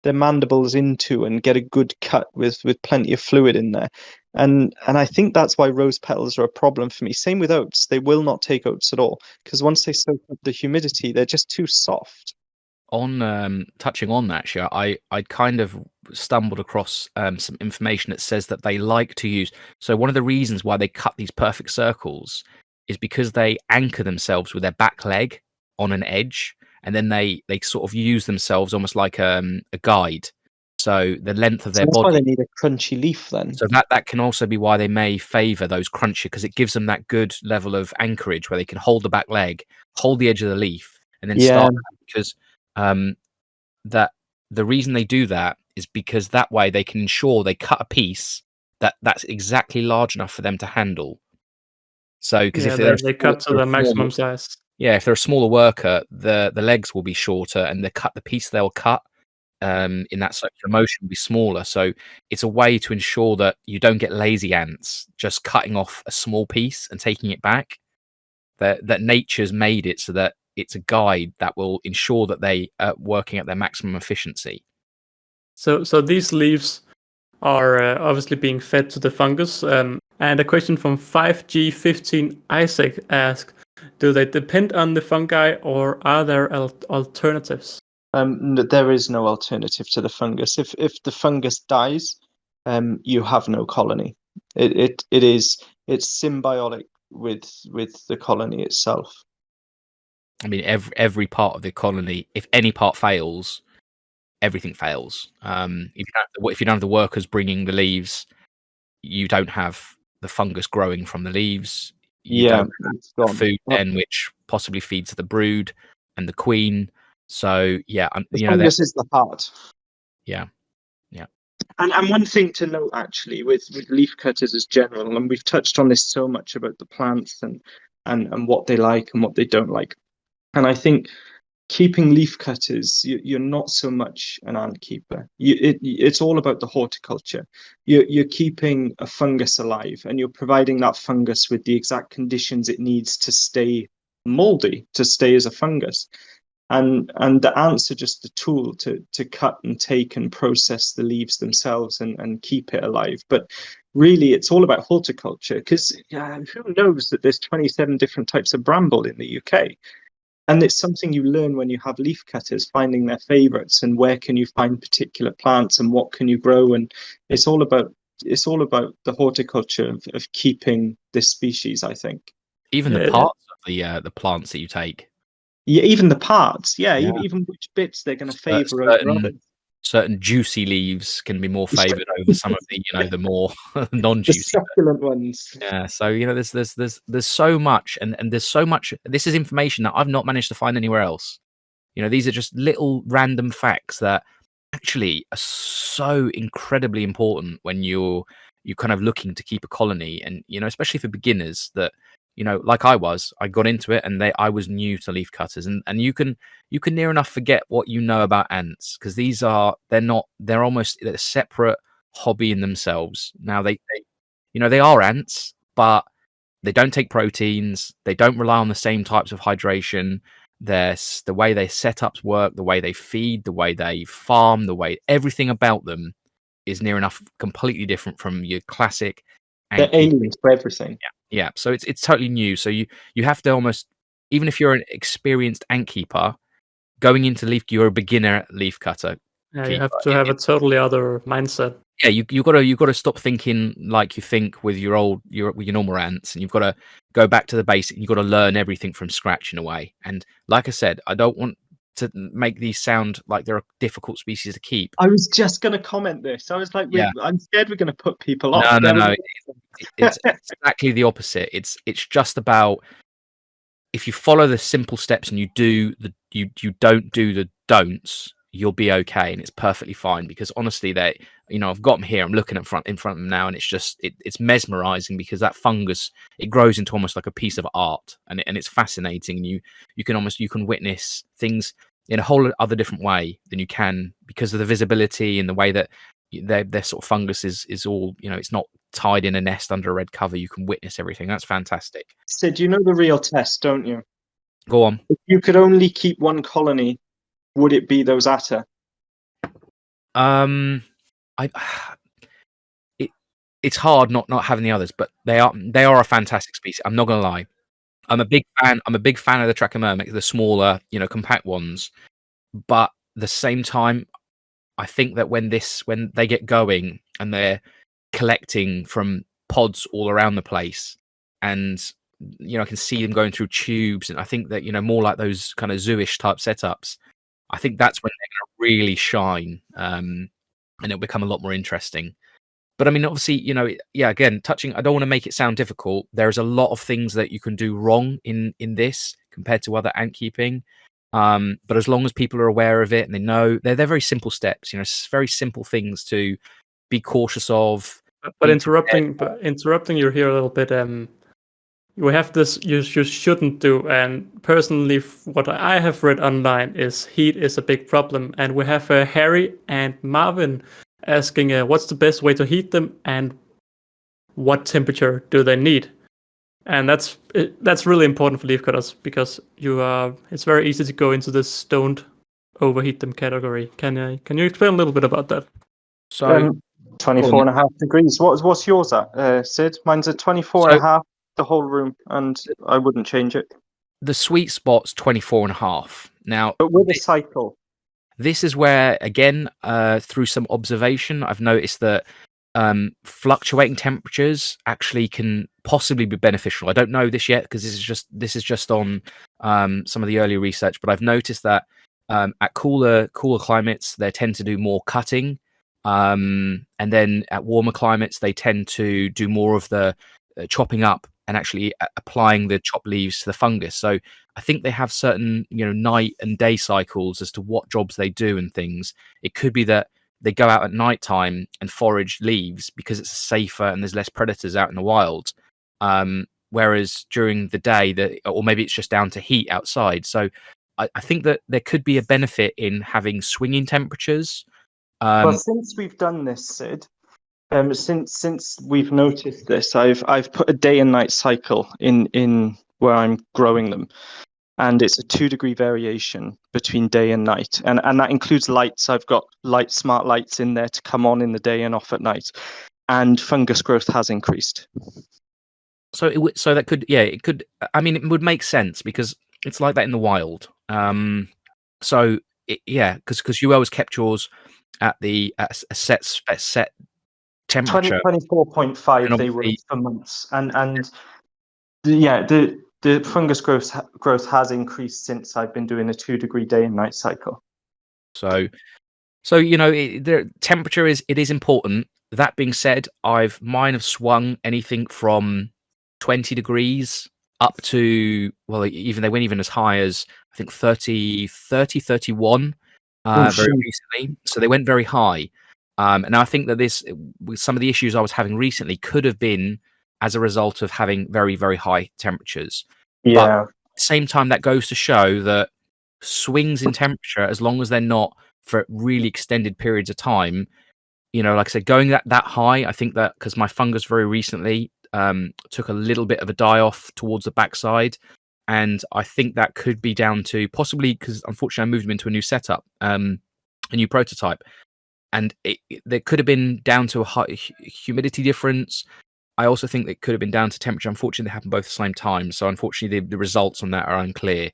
their mandibles into and get a good cut with plenty of fluid in there. And I think that's why rose petals are a problem for me. Same with oats. They will not take oats at all, because once they soak up the humidity, they're just too soft. on touching on that, actually, I kind of stumbled across some information that says that they like to use. So one of the reasons why they cut these perfect circles is because they anchor themselves with their back leg on an edge, and then they sort of use themselves almost like a guide. So the length of their That's body. why they need a crunchy leaf then. So that can also be why they may favour those crunchy, because it gives them that good level of anchorage where they can hold the back leg, hold the edge of the leaf, and then start. Because that the reason they do that is because that way they can ensure they cut a piece that's exactly large enough for them to handle. So because if they cut to the maximum size. Yeah, if they're a smaller worker, the legs will be shorter, and the piece they'll cut in that circular motion will be smaller. So it's a way to ensure that you don't get lazy ants just cutting off a small piece and taking it back. That nature's made it so that it's a guide that will ensure that they are working at their maximum efficiency. So these leaves are obviously being fed to the fungus. And a question from 5G15 Isaac asks, do they depend on the fungi, or are there alternatives? There is no alternative to the fungus. If the fungus dies, you have no colony. It's symbiotic with the colony itself. I mean, every part of the colony, if any part fails, everything fails. If you don't have the workers bringing the leaves, you don't have the fungus growing from the leaves. You don't have food then, which possibly feeds the brood and the queen. So yeah, the fungus is the heart. Yeah. And one thing to note actually with leaf cutters as general, and we've touched on this so much about the plants and what they like and what they don't like. And I think keeping leaf cutters, you're not so much an ant keeper. It's all about the horticulture. You're keeping a fungus alive, and you're providing that fungus with the exact conditions it needs to stay moldy, to stay as a fungus. And the ants are just the tool to cut and take and process the leaves themselves and keep it alive. But really, it's all about horticulture, because who knows that there's 27 different types of bramble in the UK? And it's something you learn when you have leaf cutters, finding their favorites and where can you find particular plants and what can you grow. And it's all about the horticulture of keeping this species, I think. Even the parts of the plants that you take. Yeah, even the parts. Yeah, Yeah. even which bits they're going to favour over certain others. certain juicy leaves can be more favoured over some of the the more The non-juicy. succulent ones. Yeah, so there's so much, and there's so much. This is information that I've not managed to find anywhere else. These are just little random facts that actually are so incredibly important when you're kind of looking to keep a colony, and especially for beginners that like I got into it, and I was new to leaf cutters, and you can near enough forget what you know about ants, because they're almost a separate hobby in themselves. Now they are ants, but they don't take proteins. They don't rely on the same types of hydration. The way their setups work, the way they feed, the way they farm, the way everything about them is near enough completely different from your classic They're ant keeping. aliens for everything. Yeah. So it's totally new. So you have to almost, even if you're an experienced ant keeper, going into you're a beginner leaf cutter. Yeah, you keeper. have to have a totally other mindset. Yeah, you got to stop thinking like you think with your normal ants, and you've got to go back to the basic. You've got to learn everything from scratch in a way. And like I said, I don't want to make these sound like they're a difficult species to keep. I was just going to comment this. I was like, Yeah. I'm scared we're going to put people off. No. It's exactly the opposite. It's just about, if you follow the simple steps and you don't do the don'ts, you'll be okay, and it's perfectly fine. Because honestly, I've got them here. I'm looking in front of them now, and it's just it's mesmerizing, because that fungus, it grows into almost like a piece of art, and it's fascinating. And you can witness things in a whole other different way than you can, because of the visibility and the way that their sort of fungus is all, it's not tied in a nest under a red cover. You can witness everything. That's fantastic. Sid, you know the real test, don't you? Go on. If you could only keep one colony, would it be those atta? It's hard not having the others, but they are a fantastic species. I'm not gonna lie. I'm a big fan of the Trachomyrmex, the smaller, compact ones. But at the same time, I think that when they get going and they're collecting from pods all around the place, and I can see them going through tubes, and I think that more like those kind of zooish type setups, I think that's when they're going to really shine, and it'll become a lot more interesting. But I mean, obviously, again, I don't want to make it sound difficult. There's a lot of things that you can do wrong in this compared to other ant keeping. But as long as people are aware of it and they know, they're very simple steps, very simple things to be cautious of. But interrupting you here a little bit, we have this you shouldn't do, and personally what I have read online is heat is a big problem, and we have Harry and Marvin asking what's the best way to heat them and what temperature do they need. And that's really important for leafcutters, because it's very easy to go into this don't overheat them category. Can you explain a little bit about that? So 24.5 degrees. What's yours at, Sid? Mine's at 24.5, the whole room, and I wouldn't change it. The sweet spot's 24.5. Now, but with a cycle. This is where, again, through some observation, I've noticed that fluctuating temperatures actually can possibly be beneficial. I don't know this yet, because this is just on some of the early research, but I've noticed that at cooler climates, they tend to do more cutting, and then at warmer climates, they tend to do more of the chopping up and actually applying the chopped leaves to the fungus. So I think they have certain night and day cycles as to what jobs they do and things. It could be that they go out at night time and forage leaves because it's safer and there's less predators out in the wild. Whereas during the day, or maybe it's just down to heat outside. So I think that there could be a benefit in having swinging temperatures. Well, since we've done this, Sid, since we've noticed this, I've put a day and night cycle in where I'm growing them. And it's a 2-degree variation between day and night, and that includes lights. I've got smart lights in there to come on in the day and off at night, and fungus growth has increased. So that could, it could. I mean, it would make sense because it's like that in the wild. Because you always kept yours at a set temperature. 24.5 they were for months, and yeah, the The fungus growth has increased since I've been doing a 2-degree day and night cycle. So the temperature is important. That being said, mine have swung anything from 20 degrees up to, well, they went even as high as I think 30, 31 very recently. So they went very high. And I think that with some of the issues I was having recently could have been as a result of having very, very high temperatures. Yeah. But at the same time, that goes to show that swings in temperature, as long as they're not for really extended periods of time, like I said, going that high, I think that because my fungus very recently took a little bit of a die off towards the backside, and I think that could be down to possibly because unfortunately I moved them into a new setup, a new prototype, and there could have been down to a high humidity difference. I also think it could have been down to temperature. Unfortunately, they happened both at the same time, so unfortunately the results on that are unclear.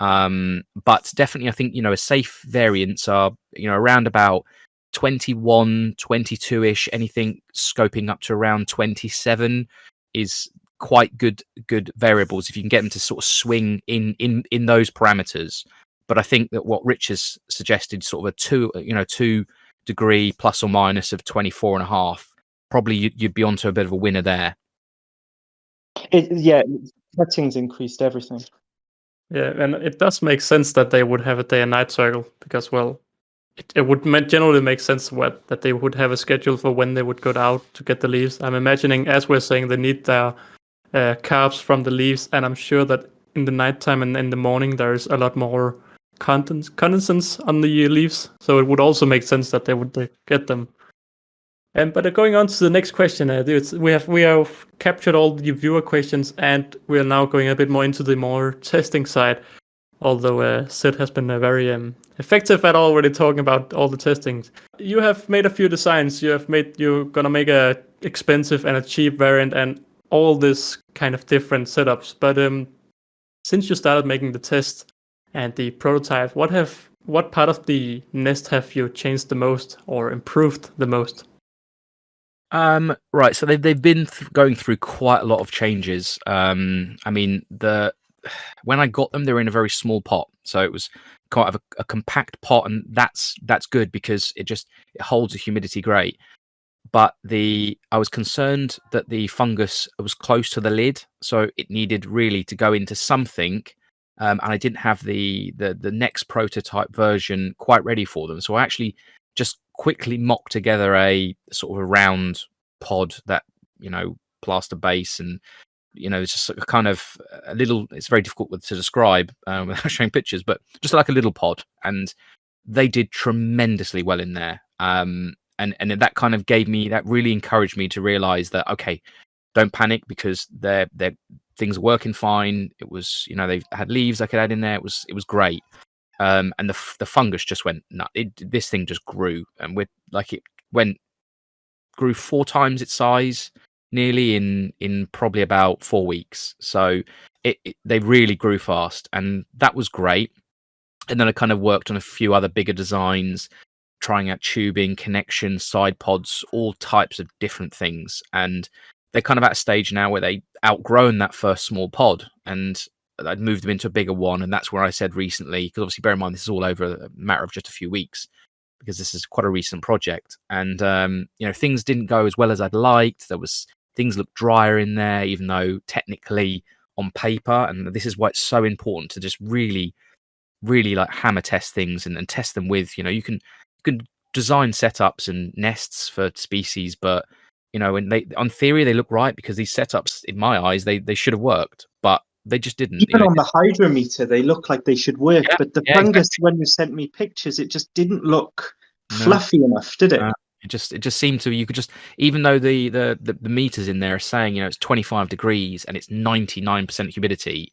But definitely, I think a safe variants are around about 21, 22-ish. Anything scoping up to around 27 is quite good variables if you can get them to sort of swing in those parameters. But I think that what Rich has suggested, sort of a 2 degree plus or minus of 24.5, probably you'd be onto a bit of a winner there. Settings increased everything. Yeah, and it does make sense that they would have a day and night cycle because, well, it would generally make sense that they would have a schedule for when they would go out to get the leaves. I'm imagining, as we're saying, they need their carbs from the leaves, and I'm sure that in the nighttime and in the morning there's a lot more condensance on the leaves, so it would also make sense that they would get them. But going on to the next question, we have captured all the viewer questions, and we are now going a bit more into the more testing side. Although Sid has been very effective at already talking about all the testings. You have made a few designs. You're gonna make a expensive and a cheap variant, and all this kind of different setups. But since you started making the test and the prototype, what part of the nest have you changed the most or improved the most? Right, so they've been going through quite a lot of changes. I mean, when I got them, they were in a very small pot, so it was kind of a compact pot, and that's good because it holds the humidity great. But I was concerned that the fungus was close to the lid, so it needed really to go into something, and I didn't have the next prototype version quite ready for them, so I actually just quickly mocked together a sort of a round pod that plaster base, and it's just a kind of a little. It's very difficult to describe without showing pictures, but just like a little pod, and they did tremendously well in there. And that kind of that really encouraged me to realize that okay, don't panic because their things are working fine. It was they had leaves I could add in there. It was great. And the fungus just went nuts. This thing just grew, and grew 4 times its size nearly in probably about 4 weeks. So they really grew fast, and that was great. And then I kind of worked on a few other bigger designs, trying out tubing, connection, side pods, all types of different things. And they're kind of at a stage now where they outgrown that first small pod, and I'd moved them into a bigger one. And that's where I said recently, because obviously bear in mind this is all over a matter of just a few weeks, because this is quite a recent project. And things didn't go as well as I'd liked. Things looked drier in there, even though technically on paper, and this is why it's so important to just really, really like hammer test things and test them with, you can design setups and nests for species, but when on theory they look right because these setups, in my eyes, they should have worked, but they just didn't. Even on the hydrometer, they look like they should work, but the fungus, exactly. When you sent me pictures, it just didn't look fluffy enough, did it? It just seemed to, you could just, even though the meters in there are saying it's 25 degrees and it's 99% humidity.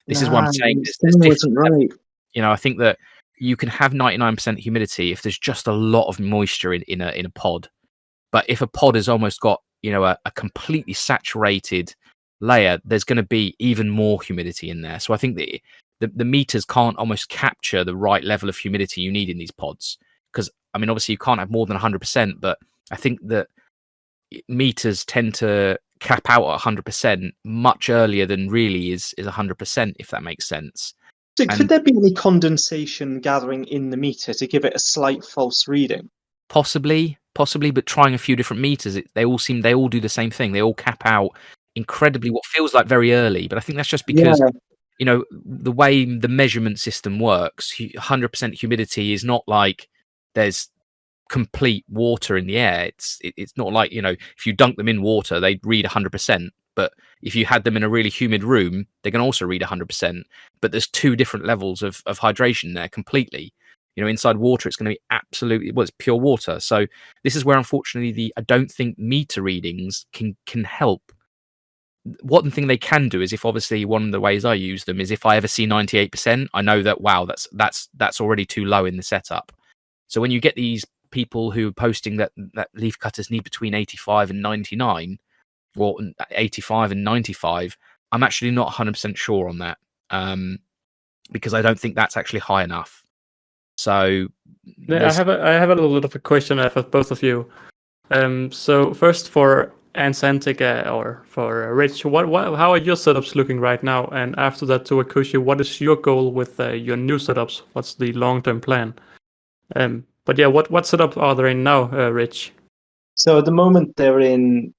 This is what I'm saying. This wasn't right. I think that you can have 99% humidity if there's just a lot of moisture in a pod. But if a pod has almost got a completely saturated layer, there's going to be even more humidity in there. So I think that the meters can't almost capture the right level of humidity you need in these pods. Because I mean, obviously you can't have more than 100%, but I think that meters tend to cap out at 100% much earlier than really is 100%, if that makes sense. So And could there be any condensation gathering in the meter to give it a slight false reading? possibly, but trying a few different meters, they all do the same thing. They all cap out incredibly, what feels like very early, but I think that's just because the way the measurement system works, 100% humidity is not like there's complete water in the air. It's not like, if you dunk them in water, they'd read 100%. But if you had them in a really humid room, they can also read 100%. But there's two different levels of hydration there completely. Inside water, it's going to be absolutely, well, it's pure water. So this is where, unfortunately, I don't think meter readings can help. One thing they can do is, if obviously one of the ways I use them is if I ever see 98%, I know that, wow, that's already too low in the setup. So when you get these people who are posting that leaf cutters need between 85 and 99, or 85 and 95, I'm actually not 100% sure on that, because I don't think that's actually high enough. So I have a little bit of a question for both of you. So first for Ansantic or for Rich, how are your setups looking right now? And after that, to Wakooshi, what is your goal with your new setups? What's the long-term plan? But yeah, what setup are they in now, Rich? So at the moment they're in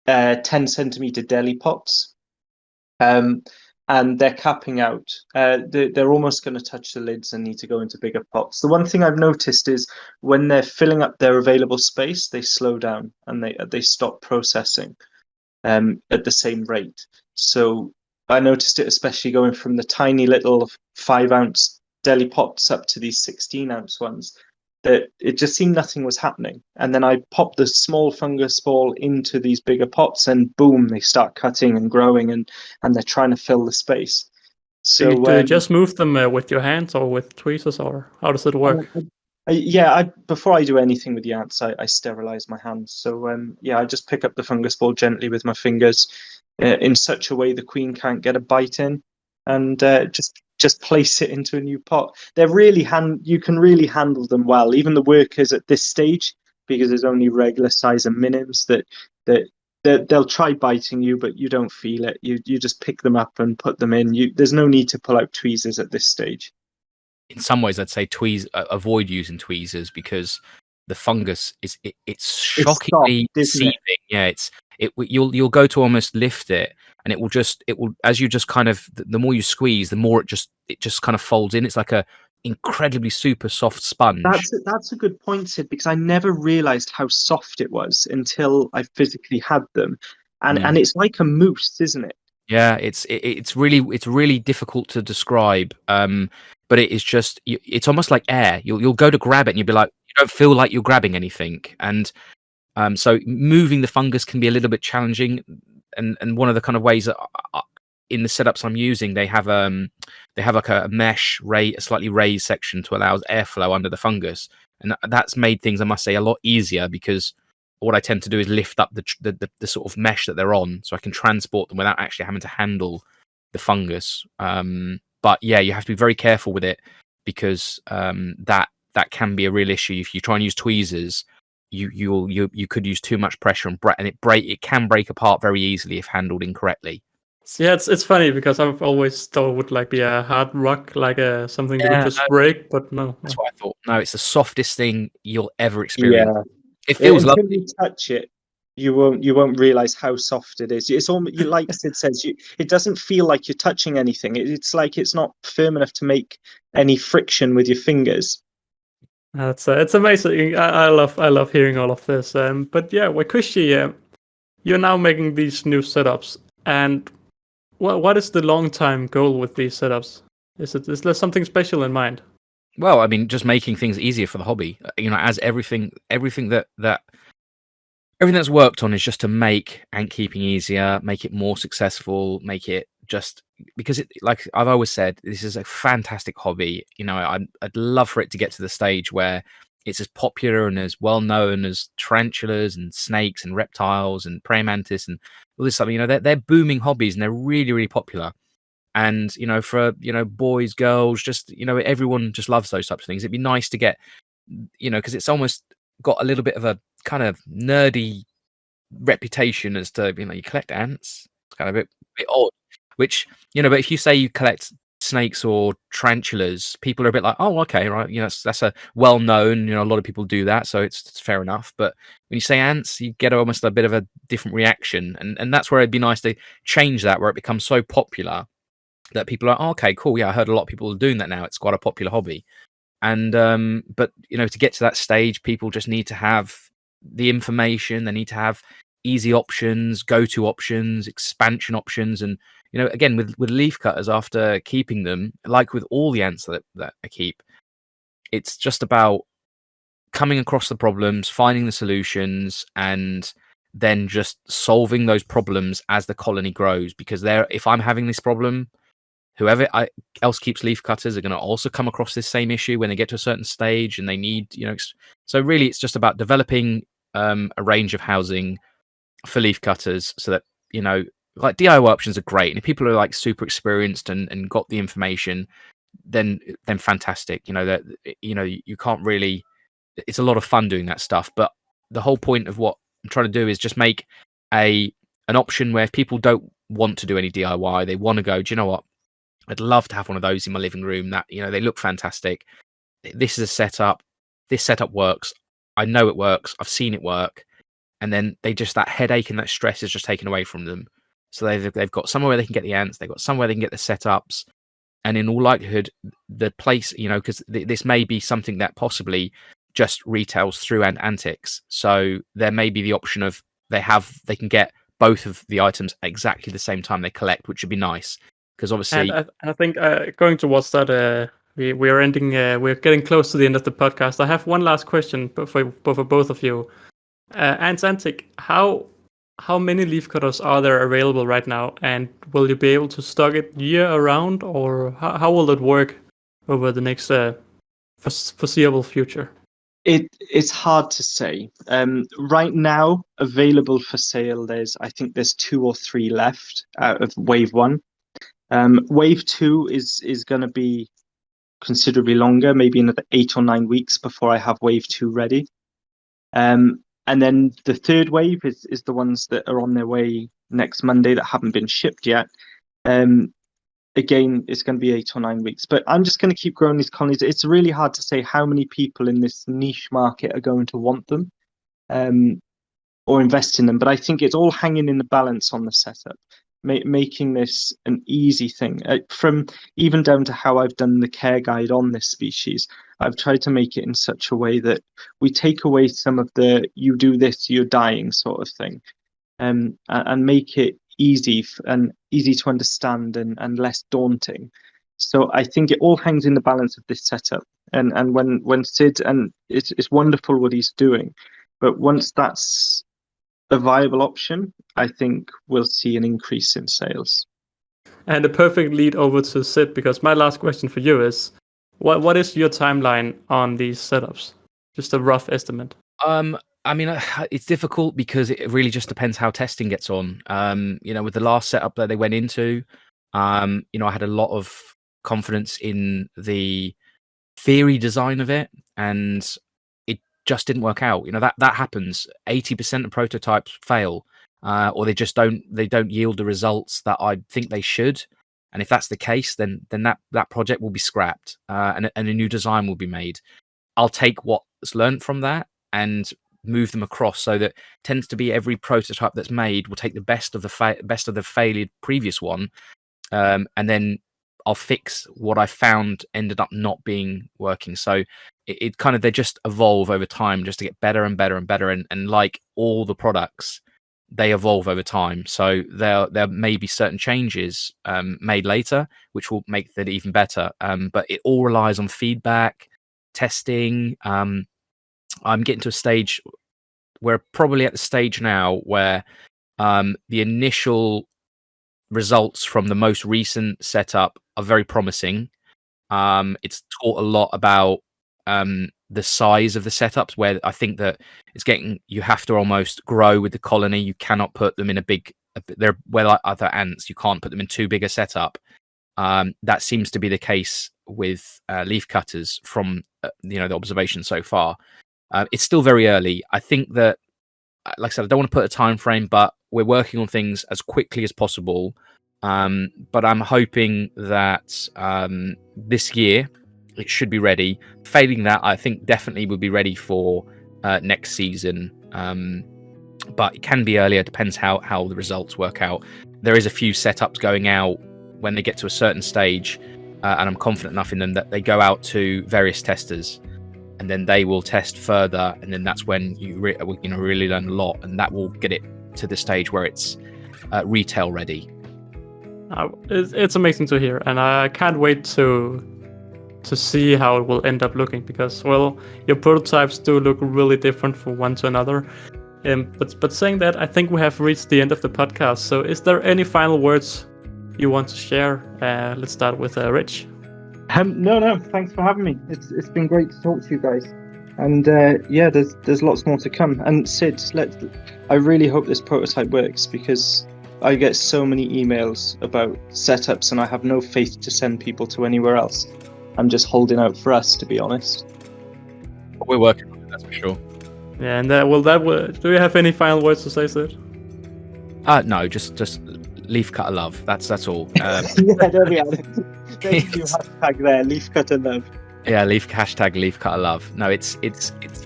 10 centimeter deli pots, and they're capping out. They're almost going to touch the lids and need to go into bigger pots. The one thing I've noticed is when they're filling up their available space, they slow down and they stop processing at the same rate. So I noticed it especially going from the tiny little 5-ounce deli pots up to these 16-ounce ones, that it just seemed nothing was happening. And then I popped the small fungus ball into these bigger pots, and boom, they start cutting and growing, and they're trying to fill the space. So do you just move them with your hands or with tweezers, or how does it work? Before I do anything with the ants, I sterilize my hands. So I just pick up the fungus ball gently with my fingers, in such a way the queen can't get a bite in, and just place it into a new pot. You can really handle them well. Even the workers at this stage, because there's only regular size and minims, that they'll try biting you, but you don't feel it. You just pick them up and put them in. There's no need to pull out tweezers at this stage. In some ways, I'd say avoid using tweezers, because the fungus it's shockingly deceiving. Yeah, you'll go to almost lift it, and it will as you just kind of, the more you squeeze, the more it just kind of folds in. It's like a incredibly super soft sponge. That's a good point, Sid, because I never realized how soft it was until I physically had them, and it's like a mousse, isn't it? Yeah, it's really difficult to describe. But it is just, it's almost like air. You'll go to grab it and you'll be like, you don't feel like you're grabbing anything. And so moving the fungus can be a little bit challenging. And one of the kind of ways that in the setups I'm using, they have like a mesh a slightly raised section to allow airflow under the fungus, and that's made things, I must say, a lot easier, because what I tend to do is lift up the sort of mesh that they're on, so I can transport them without actually having to handle the fungus. But yeah, you have to be very careful with it, because that can be a real issue. If you try and use tweezers, you could use too much pressure, and it can break apart very easily if handled incorrectly. Yeah, it's funny, because I've always thought it would like be a hard rock, like something that would just break, but no. That's what I thought. No, it's the softest thing you'll ever experience. Yeah. It feels until lovely. you touch it, you won't realize how soft it is. It's almost, like Sid says, it doesn't feel like you're touching anything. It's like it's not firm enough to make any friction with your fingers. It's amazing. I love hearing all of this. But yeah, Wakooshi, you're now making these new setups, and what is the long-term goal with these setups? Is there something special in mind? Well, I mean, just making things easier for the hobby. As everything that's worked on is just to make ant keeping easier, make it more successful, make it just, because like I've always said, this is a fantastic hobby. I'd love for it to get to the stage where it's as popular and as well known as tarantulas and snakes and reptiles and praying mantis and all this stuff. They're booming hobbies, and they're really, really popular. And for boys, girls, just everyone just loves those types of things. It'd be nice to get, because it's almost got a little bit of a kind of nerdy reputation as to, you collect ants. It's kind of a bit odd. Which, but if you say you collect snakes or tarantulas, people are a bit like, oh, okay, right. That's a well known. A lot of people do that, so it's fair enough. But when you say ants, you get almost a bit of a different reaction, and that's where it'd be nice to change that, where it becomes so popular that people are, oh, okay, cool. Yeah, I heard a lot of people are doing that now. It's quite a popular hobby. And but to get to that stage, people just need to have the information. They need to have easy options, go-to options, expansion options, and again with leaf cutters, after keeping them, like with all the ants that I keep, it's just about coming across the problems, finding the solutions, and then just solving those problems as the colony grows. Because if I'm having this problem, whoever else keeps leaf cutters are going to also come across this same issue when they get to a certain stage, and they need, so really it's just about developing a range of housing for leaf cutters, so that, like DIY options are great. And if people are like super experienced and got the information, then fantastic. That, you can't really, it's a lot of fun doing that stuff. But the whole point of what I'm trying to do is just make an option where if people don't want to do any DIY, they want to go, do you know what? I'd love to have one of those in my living room. That, they look fantastic. This is a setup. This setup works. I know it works. I've seen it work. And then that headache and that stress is just taken away from them. So they've got somewhere where they can get the ants. They've got somewhere they can get the setups. And in all likelihood, the place, because this may be something that possibly just retails through Ant Antics. So there may be the option of they can get both of the items at exactly the same time they collect, which would be nice. Because obviously, and I think going towards that, we are ending. We're getting close to the end of the podcast. I have one last question for both of you. Ant Antic, how many leaf cutters are there available right now, and will you be able to stock it year around, or how will it work over the next foreseeable future? It's hard to say. Right now, available for sale, I think there's 2 or 3 left out of wave 1. Wave 2 is going to be considerably longer, maybe another 8 or 9 weeks before I have wave 2 ready. And then the third wave is the ones that are on their way next Monday that haven't been shipped yet. Again, it's going to be 8 or 9 weeks. But I'm just going to keep growing these colonies. It's really hard to say how many people in this niche market are going to want them or invest in them. But I think it's all hanging in the balance on the setup, making this an easy thing. From even down to how I've done the care guide on this species, I've tried to make it in such a way that we take away some of the "you do this, you're dying" sort of thing, and make it easy to understand and less daunting. So I think it all hangs in the balance of this setup. And when Sid, and it's wonderful what he's doing, but once that's a viable option, I think we'll see an increase in sales. And a perfect lead over to Sid, because my last question for you is, what is your timeline on these setups? Just a rough estimate. I mean, it's difficult because it really just depends how testing gets on. With the last setup that they went into, I had a lot of confidence in the theory design of it, and it just didn't work out. That happens. 80% of prototypes fail, or they just don't yield the results that I think they should. And if that's the case, then that project will be scrapped, and a new design will be made. I'll take what's learned from that and move them across, so that tends to be every prototype that's made will take the best of the failed previous one, and then I'll fix what I found ended up not being working. So it kind of, they just evolve over time just to get better and better and better, and like all the products, they evolve over time. So there may be certain changes made later which will make that even better, but it all relies on feedback, testing. I'm getting to a stage, we're probably at the stage now where the initial results from the most recent setup are very promising. It's taught a lot about the size of the setups, where I think that you have to almost grow with the colony. You cannot put them in they're like other ants, you can't put them in too big a setup. That seems to be the case with leaf cutters from the observation so far. It's still very early. I think that like I said, I don't want to put a time frame, but we're working on things as quickly as possible. But I'm hoping that this year it should be ready. Failing that, I think definitely we'll be ready for next season. But it can be earlier. Depends how the results work out. There is a few setups going out when they get to a certain stage, and I'm confident enough in them that they go out to various testers, and then they will test further, and then that's when you really learn a lot, and that will get it to the stage where it's retail ready. It's amazing to hear, and I can't wait to see how it will end up looking, because, well, your prototypes do look really different from one to another. But saying that, I think we have reached the end of the podcast. So is there any final words you want to share? Let's start with Rich. No, thanks for having me. It's been great to talk to you guys. And there's lots more to come. And Sid, I really hope this prototype works, because I get so many emails about setups and I have no faith to send people to anywhere else. I'm just holding out for us, to be honest. We're working on it, that's for sure. Yeah, and do you have any final words to say, Sid? No, just leaf cutter love. That's all. Yeah, there we are. There's a new hashtag there, leaf cutter love. Yeah, hashtag leaf cutter love. No, it's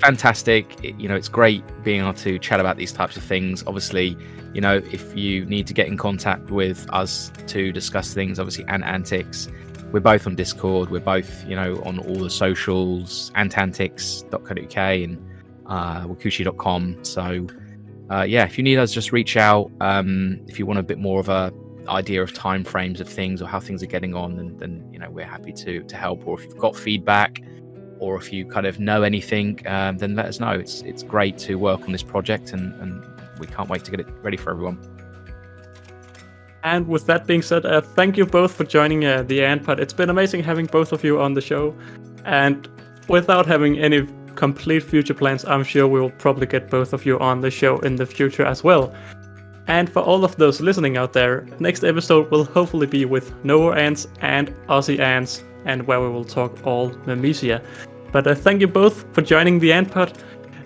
fantastic. It's great being able to chat about these types of things. Obviously, if you need to get in contact with us to discuss things, obviously, Ant Antics. We're both on Discord. We're both, on all the socials, antantics.co.uk and wakooshi.com. So, if you need us, just reach out. If you want a bit more of a idea of time frames of things or how things are getting on, then we're happy to help. Or if you've got feedback, or if you kind of know anything, then let us know. It's great to work on this project, and we can't wait to get it ready for everyone. And with that being said, thank you both for joining the Ant Pod. It's been amazing having both of you on the show. And without having any complete future plans, I'm sure we will probably get both of you on the show in the future as well. And for all of those listening out there, next episode will hopefully be with Nova ants and Aussie ants, and where we will talk all Myrmecia. But thank you both for joining the Ant Pod.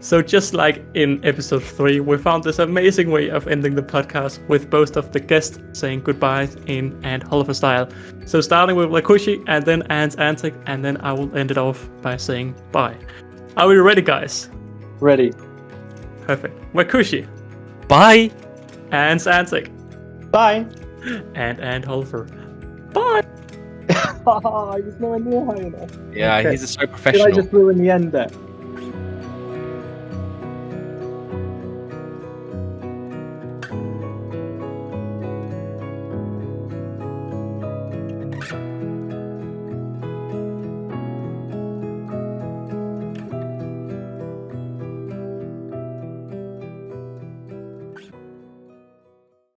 So just like in episode 3, we found this amazing way of ending the podcast with both of the guests saying goodbye in Ant Holleufer style. So starting with Wakooshi, and then Ant Antic, and then I will end it off by saying bye. Are we ready, guys? Ready. Perfect. Wakooshi. Bye. Ant Antic. Bye. And Ant Holleufer. Bye. I was nowhere near high enough. Yeah, Okay. he's so professional. Did I just ruin the end there?